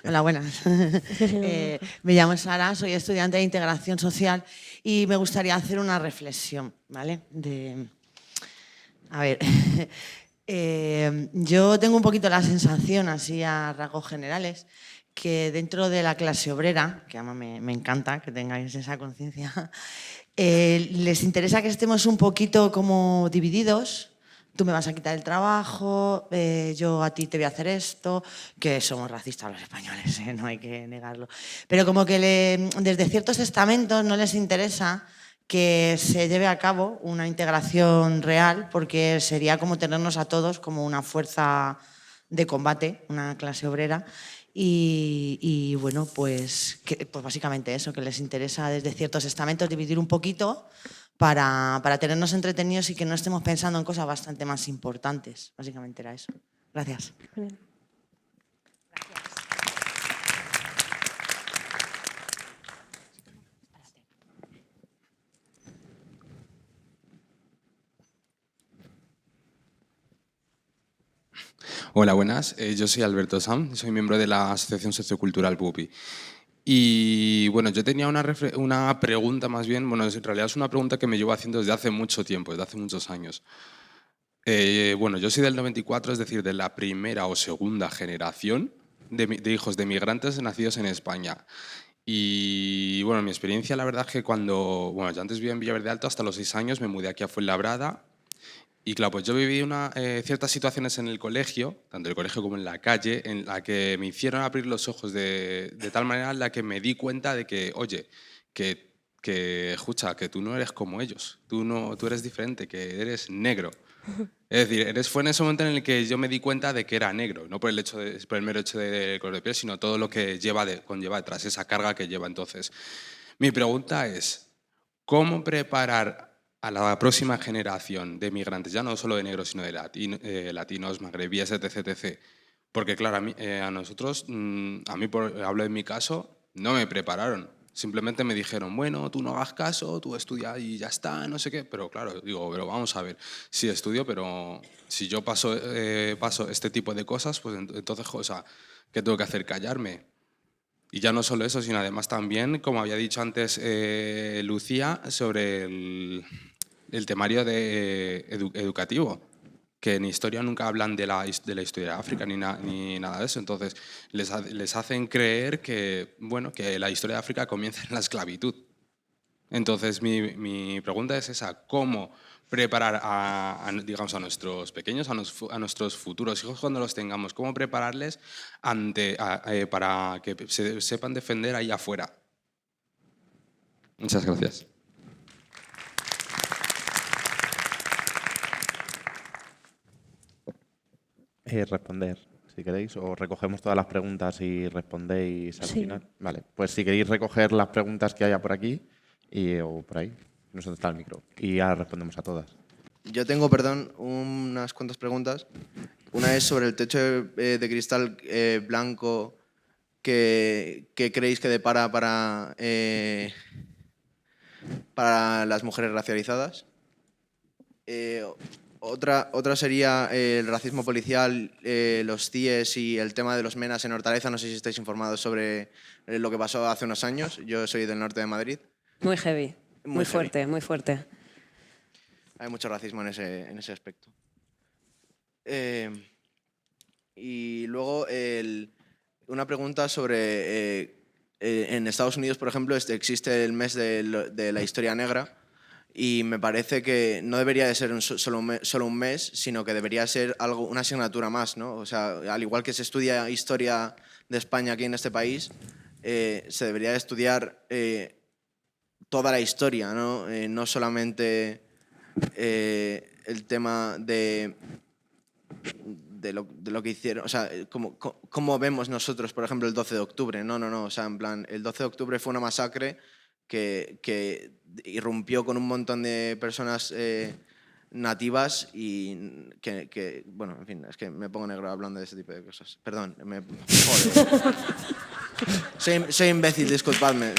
Hola, buenas. Me llamo Sara, soy estudiante de Integración Social y me gustaría hacer una reflexión, ¿vale? Yo tengo un poquito la sensación, así a rasgos generales, que dentro de la clase obrera, que además me encanta que tengáis esa conciencia, les interesa que estemos un poquito como divididos. Tú me vas a quitar el trabajo, yo a ti te voy a hacer esto, que somos racistas los españoles, no hay que negarlo. Pero como que desde ciertos estamentos no les interesa que se lleve a cabo una integración real, porque sería como tenernos a todos como una fuerza de combate, una clase obrera. Y bueno, pues básicamente eso, que les interesa desde ciertos estamentos dividir un poquito para tenernos entretenidos y que no estemos pensando en cosas bastante más importantes. Básicamente era eso. Gracias. Hola, buenas. Yo soy Alberto Sam, soy miembro de la Asociación Sociocultural PUPI. Y bueno, yo tenía una pregunta más bien, bueno, en realidad es una pregunta que me llevo haciendo desde hace mucho tiempo, desde hace muchos años. Bueno, yo soy del 94, es decir, de la primera o segunda generación de hijos de migrantes nacidos en España. Y bueno, mi experiencia, la verdad es que yo antes vivía en Villaverde Alto, hasta los 6 años me mudé aquí a Fuenlabrada. Y claro, pues yo viví ciertas situaciones en el colegio, tanto en el colegio como en la calle, en la que me hicieron abrir los ojos de tal manera en la que me di cuenta de que, oye, escucha, que tú no eres como ellos, tú eres diferente, que eres negro. Es decir, fue en ese momento en el que yo me di cuenta de que era negro, no por el mero hecho de color de piel, sino todo lo que conlleva detrás, esa carga que lleva. Entonces, mi pregunta es, ¿cómo preparar a la próxima generación de migrantes, ya no solo de negros, sino de latinos, magrebíes, etc.? Porque claro, a nosotros, hablo de mi caso, no me prepararon. Simplemente me dijeron, bueno, tú no hagas caso, tú estudia y ya está, no sé qué. Pero claro, digo, pero vamos a ver, sí estudio, pero si yo paso este tipo de cosas, pues entonces, o sea, ¿qué tengo que hacer? ¿Callarme? Y ya no solo eso, sino además también, como había dicho antes Lucía, sobre el temario educativo, que en historia nunca hablan de la historia de África ni nada de eso. Entonces, les hacen creer que, bueno, que la historia de África comienza en la esclavitud. Entonces, mi pregunta es esa, ¿cómo preparar digamos, a nuestros pequeños, a nuestros futuros hijos cuando los tengamos? ¿Cómo prepararles para que sepan defender ahí afuera? Muchas gracias. Responder, si queréis, o recogemos todas las preguntas y respondéis al final. Vale, pues si queréis recoger las preguntas que haya por aquí o por ahí, no sé dónde está el micro, y ya respondemos a todas. Yo tengo, unas cuantas preguntas. Una es sobre el techo de cristal blanco que creéis que depara para las mujeres racializadas. Otra sería el racismo policial, los CIES y el tema de los MENAs en Hortaleza. No sé si estáis informados sobre lo que pasó hace unos años. Yo soy del norte de Madrid. Muy heavy, muy fuerte, muy fuerte. Hay mucho racismo en ese aspecto. Y luego una pregunta sobre... en Estados Unidos, por ejemplo, existe el mes de la historia negra. Y me parece que no debería de ser solo un mes, sino que debería ser una asignatura más, ¿no? O sea, al igual que se estudia historia de España aquí en este país, se debería de estudiar toda la historia, ¿no? No solamente el tema de lo que hicieron, o sea, cómo vemos nosotros, por ejemplo, el 12 de octubre. No, o sea, en plan, el 12 de octubre fue una masacre que irrumpió con un montón de personas nativas y que, bueno, en fin, es que me pongo negro hablando de ese tipo de cosas. Perdón, joder. Soy imbécil, disculpadme.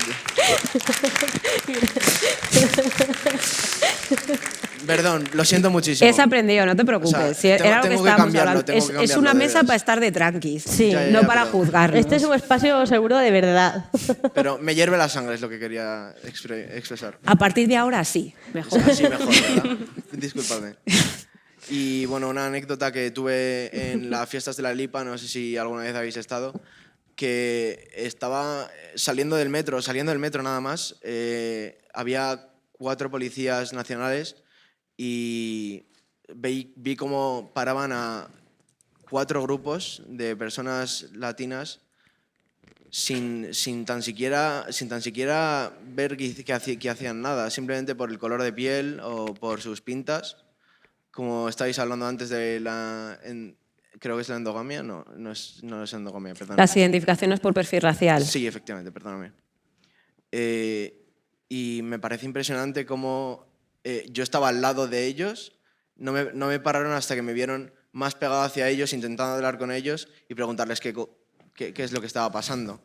Perdón, lo siento muchísimo. Es aprendido, no te preocupes. O sea, Si era lo que estábamos hablando. Es una mesa veras. para estar de tranquis, Sí. no para juzgarnos. Este es un espacio seguro de verdad. Pero me hierve la sangre, es lo que quería expresar. A partir de ahora sí, mejor. Sí, mejor, ¿verdad? Disculpadme. Y bueno, una anécdota que tuve en las fiestas de la Lipa, no sé si alguna vez habéis estado, que estaba saliendo del metro nada más, había 4 policías nacionales y vi cómo paraban a 4 grupos de personas latinas sin tan siquiera ver que hacían nada, simplemente por el color de piel o por sus pintas. Como estáis hablando antes de creo que es la endogamia, no es endogamia, perdón. Las identificaciones por perfil racial. Sí, efectivamente, perdóname. Y me parece impresionante cómo yo estaba al lado de ellos, no me pararon hasta que me vieron más pegado hacia ellos, intentando hablar con ellos y preguntarles qué es lo que estaba pasando.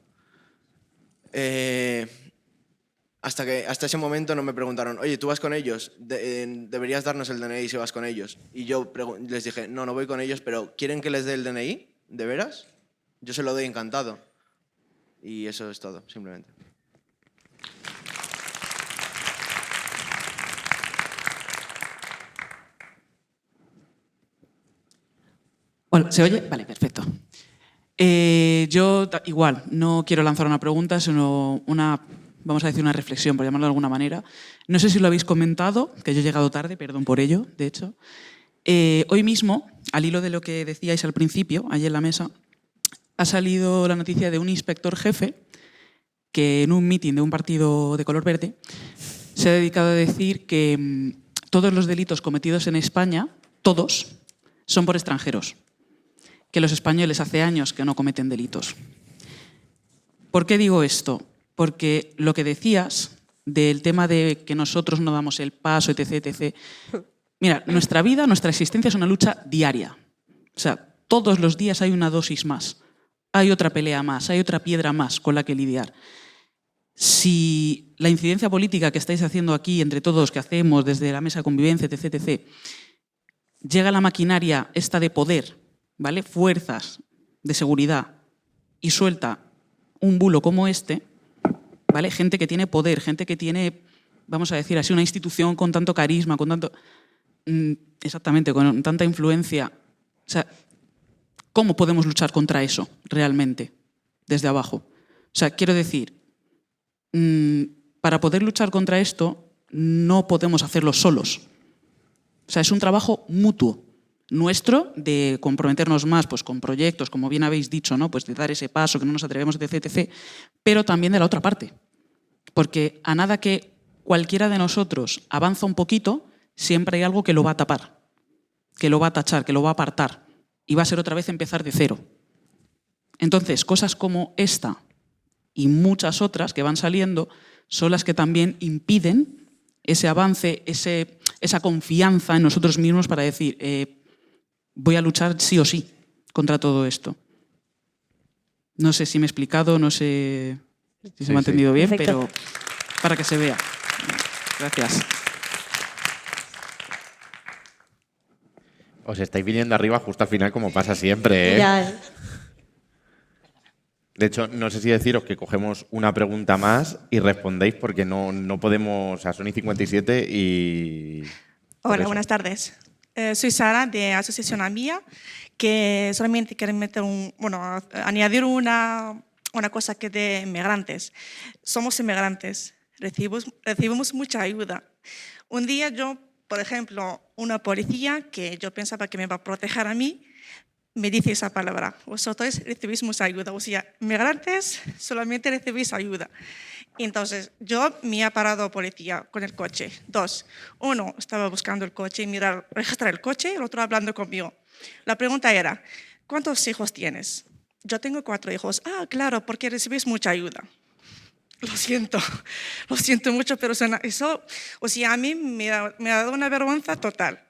Hasta ese momento no me preguntaron, oye, ¿tú vas con ellos? Deberías darnos el DNI si vas con ellos. Y yo les dije, no voy con ellos, pero ¿quieren que les dé el DNI? ¿De veras? Yo se lo doy encantado. Y eso es todo, simplemente. Hola, ¿se oye? Vale, perfecto. Yo igual, no quiero lanzar una pregunta, sino vamos a decir una reflexión, por llamarlo de alguna manera. No sé si lo habéis comentado, que yo he llegado tarde, perdón por ello, de hecho. Hoy mismo, al hilo de lo que decíais al principio, allí en la mesa, ha salido la noticia de un inspector jefe que en un mitin de un partido de color verde se ha dedicado a decir que todos los delitos cometidos en España, todos, son por extranjeros. Que los españoles hace años que no cometen delitos. ¿Por qué digo esto? Porque lo que decías del tema de que nosotros no damos el paso, etc. Mira, nuestra vida, nuestra existencia es una lucha diaria. O sea, todos los días hay una dosis más, hay otra pelea más, hay otra piedra más con la que lidiar. Si la incidencia política que estáis haciendo aquí, entre todos, que hacemos desde la mesa de convivencia, etc., llega a la maquinaria esta de poder, ¿vale? Fuerzas de seguridad y suelta un bulo como este, ¿vale? Gente que tiene poder, gente que tiene, vamos a decir así, una institución con tanto carisma, con tanto... exactamente, con tanta influencia. O sea, ¿cómo podemos luchar contra eso realmente desde abajo? O sea, quiero decir, para poder luchar contra esto no podemos hacerlo solos. O sea, es un trabajo mutuo nuestro de comprometernos más pues, con proyectos, como bien habéis dicho, ¿no? Pues de dar ese paso, que no nos atrevemos, etc., pero también de la otra parte. Porque a nada que cualquiera de nosotros avanza un poquito, siempre hay algo que lo va a tapar, que lo va a tachar, que lo va a apartar, y va a ser otra vez empezar de cero. Entonces, cosas como esta y muchas otras que van saliendo son las que también impiden ese avance, esa confianza en nosotros mismos para decir voy a luchar sí o sí contra todo esto. No sé si me he explicado, no sé si se me ha entendido bien, perfecto, pero para que se vea. Gracias. Os estáis viniendo arriba justo al final, como pasa siempre, ¿eh? Ya. De hecho, no sé si deciros que cogemos una pregunta más y respondéis porque no podemos... O sea, son y 57 y... Hola, buenas tardes. Soy Sara, de Asociación AMIA, que solamente quiero añadir una cosa que de inmigrantes. Somos inmigrantes, recibimos mucha ayuda. Un día yo, por ejemplo, una policía que yo pensaba que me va a proteger a mí, me dice esa palabra, vosotros recibís mucha ayuda. O sea, inmigrantes solamente recibís ayuda. Entonces, yo me ha parado policía con el coche. 2. Uno estaba buscando el coche y registrar el coche, el otro hablando conmigo. La pregunta era, ¿cuántos hijos tienes? Yo tengo 4 hijos. Ah, claro, porque recibes mucha ayuda. Lo siento mucho, pero eso, o sea, a mí me ha dado una vergüenza total.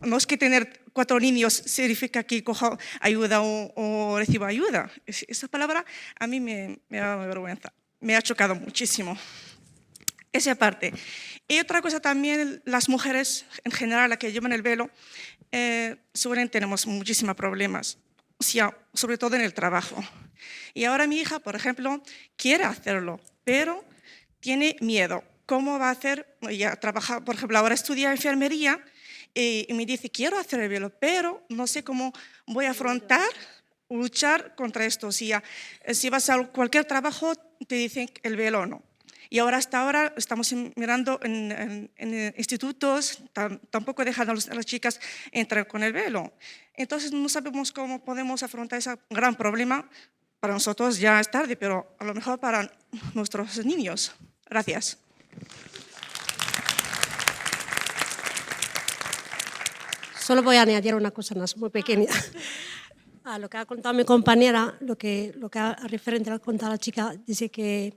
No es que tener 4 niños significa que cojo ayuda o recibo ayuda. Esa palabra a mí me ha dado vergüenza. Me ha chocado muchísimo. Esa parte. Y otra cosa también, las mujeres en general, las que llevan el velo, suelen tenemos muchísimos problemas, o sea, sobre todo en el trabajo. Y ahora mi hija, por ejemplo, quiere hacerlo, pero tiene miedo. ¿Cómo va a hacer? Ella trabaja, por ejemplo, ahora estudia enfermería y me dice, quiero hacer el velo, pero no sé cómo voy a afrontar, luchar contra esto. O sea, si vas a cualquier trabajo, te dicen el velo o no. Y ahora hasta ahora estamos mirando en institutos, tampoco dejan a las chicas entrar con el velo. Entonces no sabemos cómo podemos afrontar ese gran problema. Para nosotros ya es tarde, pero a lo mejor para nuestros niños. Gracias. Solo voy a añadir una cosa más, muy pequeña. A lo que ha contado mi compañera, lo que ha referente a lo que ha contado la chica, dice que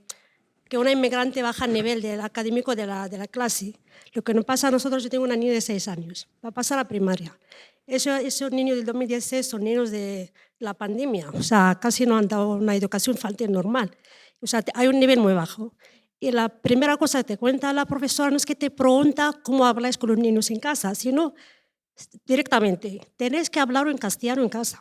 una inmigrante baja el nivel del académico de la clase. Lo que nos pasa a nosotros, yo tengo una niña de 6 años, va a pasar a la primaria. Esos niños del 2016 son niños de la pandemia, o sea, casi no han dado una educación infantil normal. O sea, hay un nivel muy bajo. Y la primera cosa que te cuenta la profesora no es que te pregunta cómo habláis con los niños en casa, sino directamente, tenés que hablar en castellano en casa.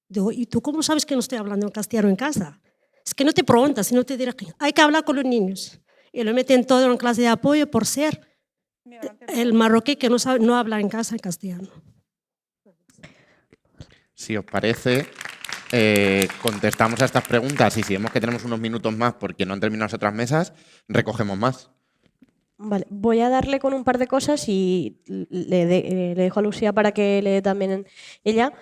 Digo, ¿y tú cómo sabes que no estoy hablando en castellano en casa? Es que no te preguntas, sino te dirán que hay que hablar con los niños. Y lo meten todo en clase de apoyo por ser el marroquí que no habla en casa en castellano. Si os parece, contestamos a estas preguntas y si vemos que tenemos unos minutos más porque no han terminado las otras mesas, recogemos más. Vale, voy a darle con un par de cosas y le dejo a Lucía para que le dé también ella.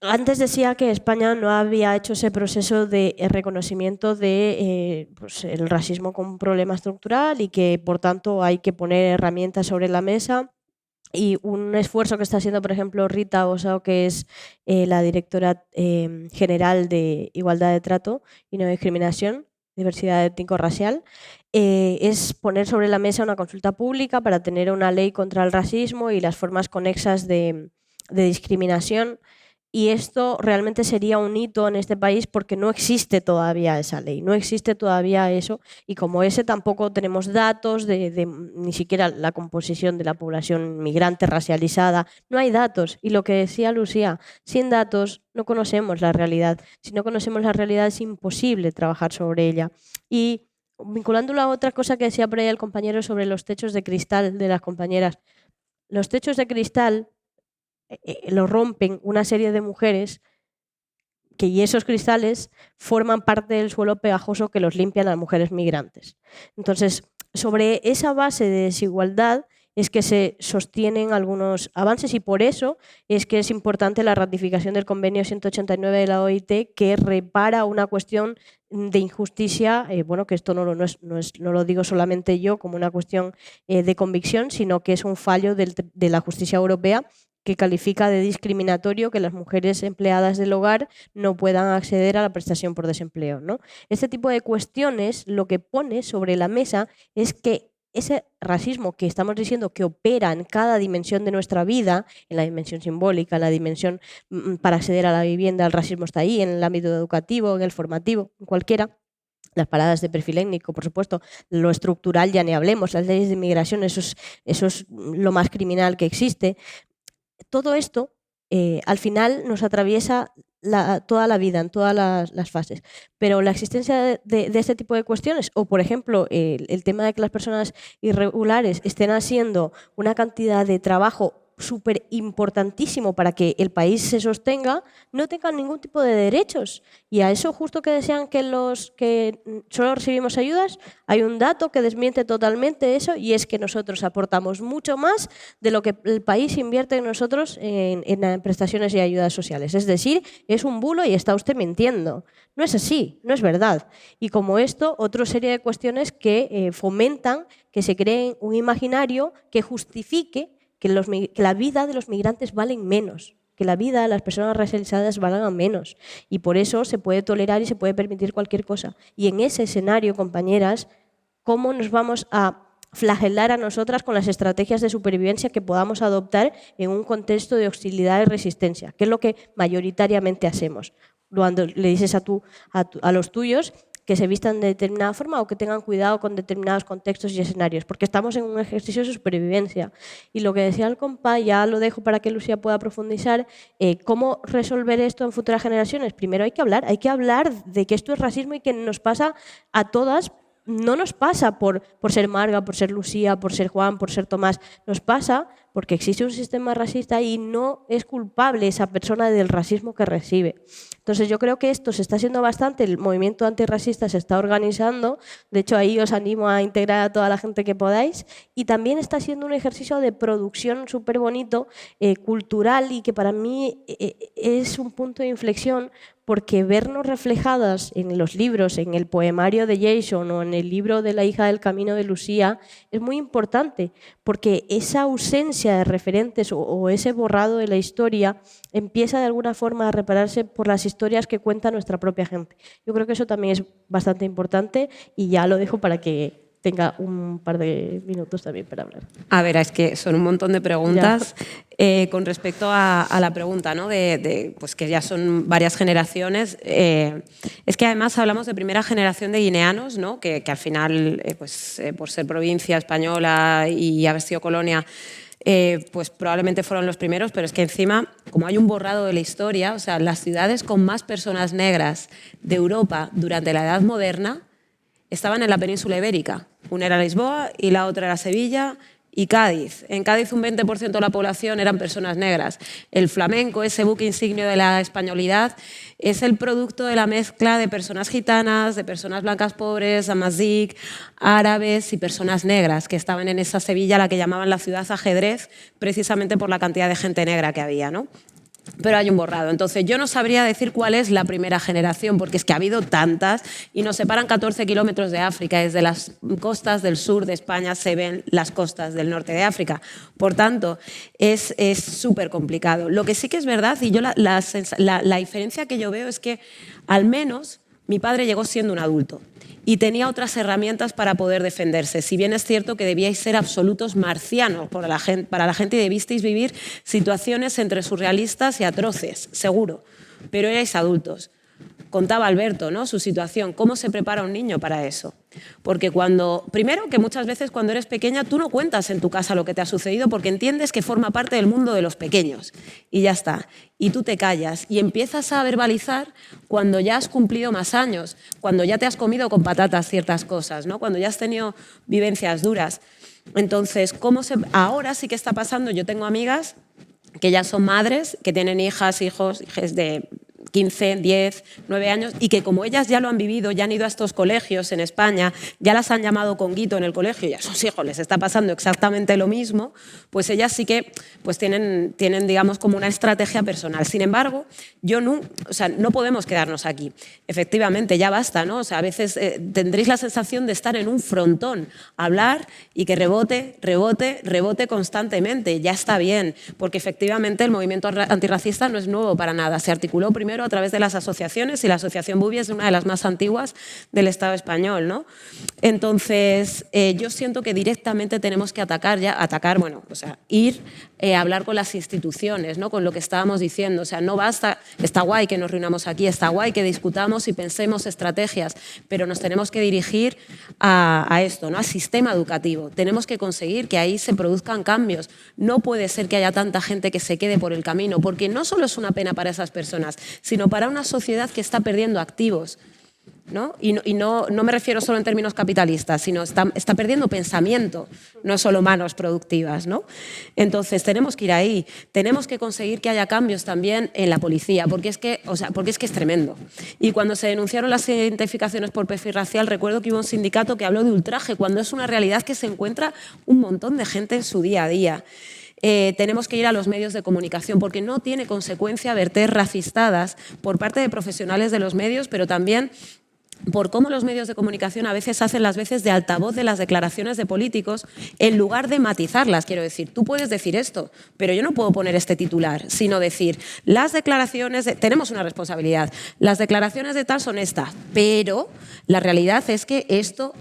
Antes decía que España no había hecho ese proceso de reconocimiento de pues el racismo como un problema estructural y que, por tanto, hay que poner herramientas sobre la mesa. Y un esfuerzo que está haciendo, por ejemplo, Rita Osao, que es la directora general de Igualdad de Trato y No Discriminación, Diversidad Étnico-Racial, es poner sobre la mesa una consulta pública para tener una ley contra el racismo y las formas conexas de discriminación. Y esto realmente sería un hito en este país porque no existe todavía esa ley, no existe todavía eso, y como ese tampoco tenemos datos de ni siquiera la composición de la población migrante racializada, no hay datos. Y lo que decía Lucía, sin datos no conocemos la realidad. Si no conocemos la realidad es imposible trabajar sobre ella. Y vinculándolo a otra cosa que decía por ahí el compañero sobre los techos de cristal de las compañeras, los techos de cristal lo rompen una serie de mujeres y esos cristales forman parte del suelo pegajoso que los limpian las mujeres migrantes. Entonces, sobre esa base de desigualdad es que se sostienen algunos avances y por eso es que es importante la ratificación del convenio 189 de la OIT que repara una cuestión de injusticia, bueno, que esto no lo digo solamente yo como una cuestión de convicción, sino que es un fallo de la justicia europea que califica de discriminatorio que las mujeres empleadas del hogar no puedan acceder a la prestación por desempleo, ¿no? Este tipo de cuestiones lo que pone sobre la mesa es que ese racismo que estamos diciendo que opera en cada dimensión de nuestra vida, en la dimensión simbólica, en la dimensión para acceder a la vivienda, el racismo está ahí, en el ámbito educativo, en el formativo, en cualquiera. Las paradas de perfil étnico, por supuesto, lo estructural ya ni hablemos, las leyes de inmigración, eso es lo más criminal que existe. Todo esto al final nos atraviesa toda la vida, en todas las fases. Pero la existencia de este tipo de cuestiones, o por ejemplo el tema de que las personas irregulares estén haciendo una cantidad de trabajo súper importantísimo para que el país se sostenga, no tengan ningún tipo de derechos. Y a eso justo que decían que los que solo recibimos ayudas, hay un dato que desmiente totalmente eso, y es que nosotros aportamos mucho más de lo que el país invierte en nosotros en prestaciones y ayudas sociales. Es decir, es un bulo y está usted mintiendo. No es así, no es verdad. Y como esto, otra serie de cuestiones que fomentan que se cree un imaginario que justifique que la vida de los migrantes valen menos, que la vida de las personas racializadas valgan menos. Y por eso se puede tolerar y se puede permitir cualquier cosa. Y en ese escenario, compañeras, ¿cómo nos vamos a flagelar a nosotras con las estrategias de supervivencia que podamos adoptar en un contexto de hostilidad y resistencia? Que es lo que mayoritariamente hacemos. Cuando le dices a los tuyos que se vistan de determinada forma o que tengan cuidado con determinados contextos y escenarios, porque estamos en un ejercicio de supervivencia. Y lo que decía el compa, ya lo dejo para que Lucía pueda profundizar, ¿cómo resolver esto en futuras generaciones? Primero hay que hablar de que esto es racismo y que nos pasa a todas. No nos pasa por ser Marga, por ser Lucía, por ser Juan, por ser Tomás. Nos pasa porque existe un sistema racista y no es culpable esa persona del racismo que recibe. Entonces yo creo que esto se está haciendo bastante, el movimiento antirracista se está organizando, de hecho ahí os animo a integrar a toda la gente que podáis, y también está siendo un ejercicio de producción súper bonito, cultural, y que para mí es un punto de inflexión, porque vernos reflejadas en los libros, en el poemario de Jason o en el libro de La hija del camino de Lucía, es muy importante, porque esa ausencia de referentes o ese borrado de la historia empieza de alguna forma a repararse por las historias que cuenta nuestra propia gente. Yo creo que eso también es bastante importante y ya lo dejo para que tenga un par de minutos también para hablar. A ver, es que son un montón de preguntas con respecto a la pregunta, ¿no? Pues que ya son varias generaciones. Es que además hablamos de primera generación de guineanos, ¿no? Que al final, por ser provincia española y haber sido colonia, pues probablemente fueron los primeros, pero es que encima, como hay un borrado de la historia, o sea, las ciudades con más personas negras de Europa durante la Edad Moderna estaban en la península ibérica. Una era Lisboa y la otra era Sevilla y Cádiz. En Cádiz un 20% de la población eran personas negras. El flamenco, ese buque insignia de la españolidad, es el producto de la mezcla de personas gitanas, de personas blancas pobres, amazic, árabes y personas negras que estaban en esa Sevilla, la que llamaban la ciudad ajedrez, precisamente por la cantidad de gente negra que había, ¿no? Pero hay un borrado. Entonces, yo no sabría decir cuál es la primera generación, porque es que ha habido tantas y nos separan 14 kilómetros de África. Desde las costas del sur de España se ven las costas del norte de África. Por tanto, es súper complicado. Lo que sí que es verdad, y yo la diferencia que yo veo es que al menos mi padre llegó siendo un adulto y tenía otras herramientas para poder defenderse. Si bien es cierto que debíais ser absolutos marcianos para la gente y debisteis vivir situaciones entre surrealistas y atroces, seguro, pero erais adultos. Contaba Alberto, ¿no?, su situación. ¿Cómo se prepara un niño para eso? Porque primero, que muchas veces cuando eres pequeña tú no cuentas en tu casa lo que te ha sucedido porque entiendes que forma parte del mundo de los pequeños y ya está. Y tú te callas y empiezas a verbalizar cuando ya has cumplido más años, cuando ya te has comido con patatas ciertas cosas, ¿no?, cuando ya has tenido vivencias duras. Entonces, ahora sí que está pasando. Yo tengo amigas que ya son madres, que tienen hijas de 15, 10, 9 años, y que como ellas ya lo han vivido, ya han ido a estos colegios en España, ya las han llamado conguito en el colegio y a sus hijos les está pasando exactamente lo mismo, pues ellas sí que pues tienen digamos, como una estrategia personal. Sin embargo, no podemos quedarnos aquí. Efectivamente, ya basta, ¿no? O sea, a veces tendréis la sensación de estar en un frontón, hablar y que rebote constantemente. Ya está bien, porque efectivamente el movimiento antirracista no es nuevo para nada. Se articuló primero a través de las asociaciones y la asociación Bubi es una de las más antiguas del Estado español, ¿no? Entonces, yo siento que directamente tenemos que ir a hablar con las instituciones, ¿no?, con lo que estábamos diciendo. O sea, no basta, está guay que nos reunamos aquí, está guay que discutamos y pensemos estrategias, pero nos tenemos que dirigir a esto, ¿no?, al sistema educativo. Tenemos que conseguir que ahí se produzcan cambios. No puede ser que haya tanta gente que se quede por el camino, porque no solo es una pena para esas personas, sino para una sociedad que está perdiendo activos. ¿no? Y no me refiero solo en términos capitalistas, sino está perdiendo pensamiento, no solo manos productivas, ¿no? Entonces tenemos que ir ahí, tenemos que conseguir que haya cambios también en la policía, porque es que es tremendo. Y cuando se denunciaron las identificaciones por perfil racial, recuerdo que hubo un sindicato que habló de ultraje, cuando es una realidad que se encuentra un montón de gente en su día a día. Tenemos que ir a los medios de comunicación porque no tiene consecuencia verter racistadas por parte de profesionales de los medios, pero también por cómo los medios de comunicación a veces hacen las veces de altavoz de las declaraciones de políticos en lugar de matizarlas. Quiero decir, tú puedes decir esto, pero yo no puedo poner este titular, sino decir, las declaraciones, tenemos una responsabilidad, las declaraciones de tal son estas, pero la realidad es que esto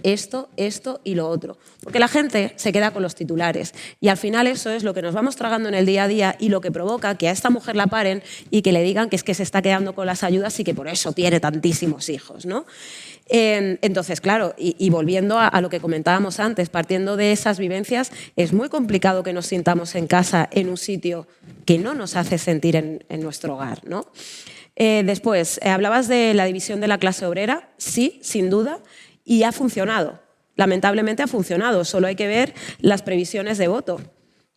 y lo otro. Porque la gente se queda con los titulares y al final eso es lo que nos vamos tragando en el día a día y lo que provoca que a esta mujer la paren y que le digan que es que se está quedando con las ayudas y que por eso tiene tantísimos hijos, ¿no? Entonces, claro, y volviendo a lo que comentábamos antes, partiendo de esas vivencias, es muy complicado que nos sintamos en casa en un sitio que no nos hace sentir en nuestro hogar, ¿no? Después, hablabas de la división de la clase obrera, sí, sin duda, y ha funcionado. Lamentablemente ha funcionado, solo hay que ver las previsiones de voto,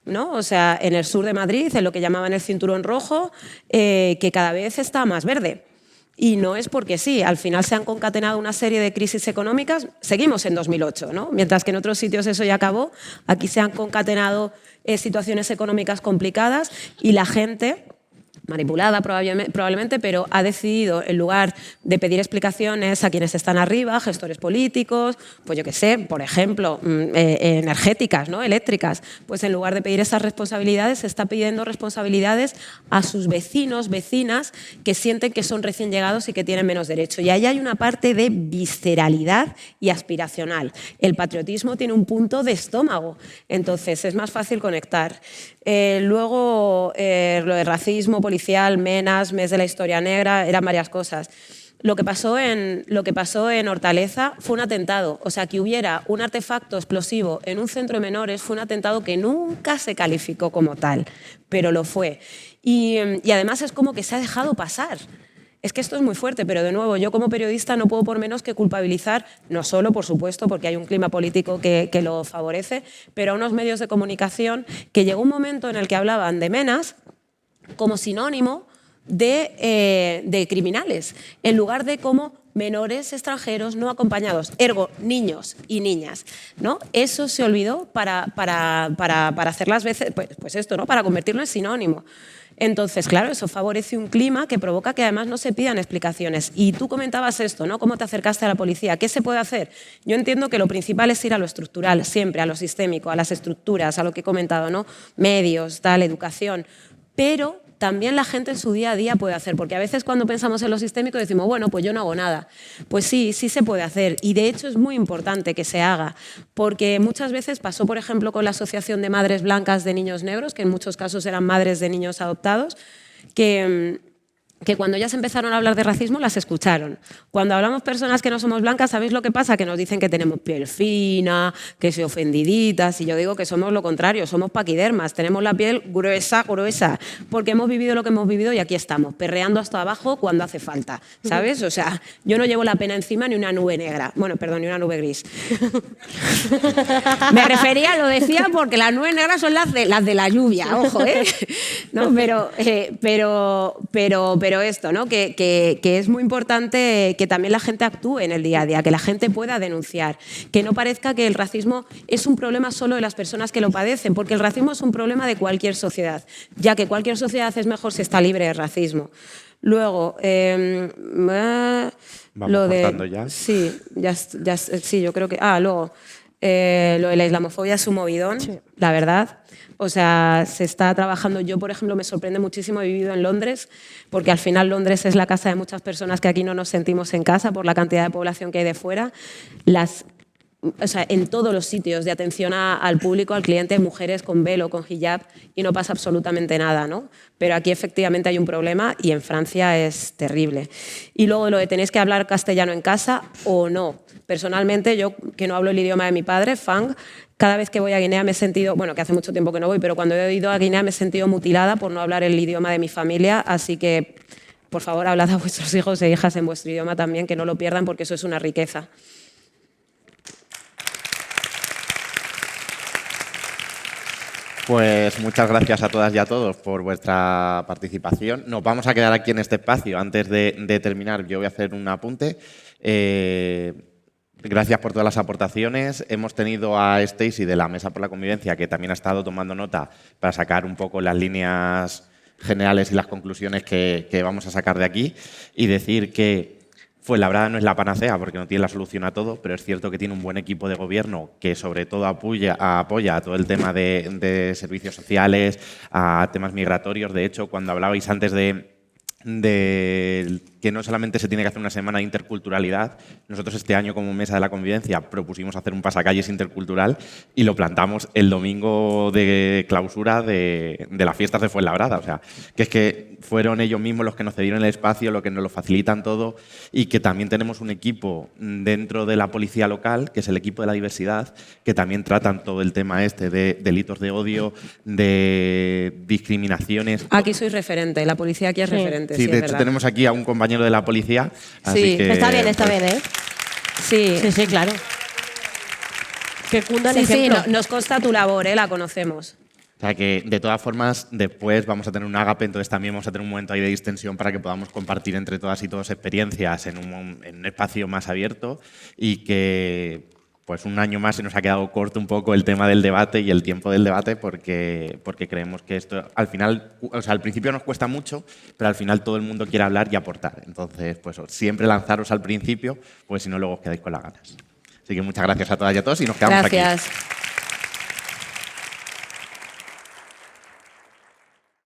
¿no? O sea, en el sur de Madrid, en lo que llamaban el cinturón rojo, que cada vez está más verde. Y no es porque sí, al final se han concatenado una serie de crisis económicas, seguimos en 2008, ¿no? Mientras que en otros sitios eso ya acabó, aquí se han concatenado situaciones económicas complicadas y la gente, manipulada probablemente, pero ha decidido, en lugar de pedir explicaciones a quienes están arriba, gestores políticos, pues yo qué sé, por ejemplo, energéticas, ¿no? Eléctricas, pues en lugar de pedir esas responsabilidades, se está pidiendo responsabilidades a sus vecinos, vecinas, que sienten que son recién llegados y que tienen menos derecho. Y ahí hay una parte de visceralidad y aspiracional. El patriotismo tiene un punto de estómago, entonces es más fácil conectar. Luego, lo de racismo, policial, Menas, Mes de la Historia Negra, eran varias cosas. Lo que pasó en Hortaleza fue un atentado. O sea, que hubiera un artefacto explosivo en un centro de menores fue un atentado que nunca se calificó como tal, pero lo fue. Y además es como que se ha dejado pasar. Es que esto es muy fuerte, pero de nuevo, yo como periodista no puedo por menos que culpabilizar, no solo, por supuesto, porque hay un clima político que lo favorece, pero a unos medios de comunicación que llegó un momento en el que hablaban de Menas como sinónimo de criminales, en lugar de como menores extranjeros no acompañados, ergo niños y niñas, ¿no? Eso se olvidó para hacer las veces, pues esto, ¿no? Para convertirlo en sinónimo. Entonces, claro, eso favorece un clima que provoca que además no se pidan explicaciones. Y tú comentabas esto, ¿no? ¿Cómo te acercaste a la policía? ¿Qué se puede hacer? Yo entiendo que lo principal es ir a lo estructural, siempre, a lo sistémico, a las estructuras, a lo que he comentado, ¿no? Medios, tal, educación. Pero también la gente en su día a día puede hacer, porque a veces cuando pensamos en lo sistémico decimos, bueno, pues yo no hago nada. Pues sí, sí se puede hacer y de hecho es muy importante que se haga, porque muchas veces pasó, por ejemplo, con la Asociación de Madres Blancas de Niños Negros, que en muchos casos eran madres de niños adoptados, que cuando ya se empezaron a hablar de racismo las escucharon. Cuando hablamos personas que no somos blancas, ¿sabéis lo que pasa? Que nos dicen que tenemos piel fina, que soy ofendiditas, y yo digo que somos lo contrario, somos paquidermas, tenemos la piel gruesa, porque hemos vivido lo que hemos vivido y aquí estamos, perreando hasta abajo cuando hace falta, ¿sabes? O sea, yo no llevo la pena encima ni una nube negra, bueno, perdón, ni una nube gris. Me refería, lo decía porque las nubes negras son las de la lluvia, ojo, ¿eh? No, pero esto, ¿no? Que es muy importante que también la gente actúe en el día a día, que la gente pueda denunciar, que no parezca que el racismo es un problema solo de las personas que lo padecen, porque el racismo es un problema de cualquier sociedad, ya que cualquier sociedad es mejor si está libre de racismo. Luego, Vamos lo de, cortando ya. Sí, sí, yo creo que... luego, lo de la islamofobia es un movidón, sí. La verdad. O sea, se está trabajando. Yo, por ejemplo, me sorprende muchísimo, he vivido en Londres, porque al final Londres es la casa de muchas personas que aquí no nos sentimos en casa por la cantidad de población que hay de fuera. O sea, en todos los sitios de atención al público, al cliente, mujeres con velo, con hijab, y no pasa absolutamente nada, ¿no? Pero aquí efectivamente hay un problema y en Francia es terrible. Y luego lo de tenéis que hablar castellano en casa o no. Personalmente, yo que no hablo el idioma de mi padre, Fang, cada vez que voy a Guinea me he sentido, bueno, que hace mucho tiempo que no voy, pero cuando he ido a Guinea me he sentido mutilada por no hablar el idioma de mi familia, así que por favor, hablad a vuestros hijos e hijas en vuestro idioma también, que no lo pierdan porque eso es una riqueza. Pues muchas gracias a todas y a todos por vuestra participación. Nos vamos a quedar aquí en este espacio. Antes de terminar, yo voy a hacer un apunte. Gracias por todas las aportaciones. Hemos tenido a Stacy de la Mesa por la Convivencia, que también ha estado tomando nota para sacar un poco las líneas generales y las conclusiones que vamos a sacar de aquí, y decir que Fuenlabrada no es la panacea porque no tiene la solución a todo, pero es cierto que tiene un buen equipo de gobierno que sobre todo apoya a todo el tema de servicios sociales, a temas migratorios. De hecho, cuando hablabais antes de que no solamente se tiene que hacer una semana de interculturalidad, nosotros este año como Mesa de la Convivencia propusimos hacer un pasacalles intercultural y lo plantamos el domingo de clausura de las fiestas de Fuenlabrada. O sea, que es que fueron ellos mismos los que nos cedieron el espacio, los que nos lo facilitan todo, y que también tenemos un equipo dentro de la policía local, que es el equipo de la diversidad, que también tratan todo el tema de delitos de odio, de discriminaciones. Aquí soy referente, la policía aquí es referente. Sí, de hecho tenemos aquí a un compañero de la policía. Así que, está bien, ¿eh? Sí, claro. Que cunda el ejemplo. Sí, nos consta tu labor, la conocemos. O sea que, de todas formas, después vamos a tener un ágape, entonces también vamos a tener un momento ahí de distensión para que podamos compartir entre todas y todos experiencias en un espacio más abierto, y que pues un año más se nos ha quedado corto un poco el tema del debate y el tiempo del debate porque creemos que esto al final, o sea, al principio nos cuesta mucho, pero al final todo el mundo quiere hablar y aportar. Entonces, pues siempre lanzaros al principio, pues si no luego os quedáis con las ganas. Así que muchas gracias a todas y a todos y nos quedamos aquí. Gracias.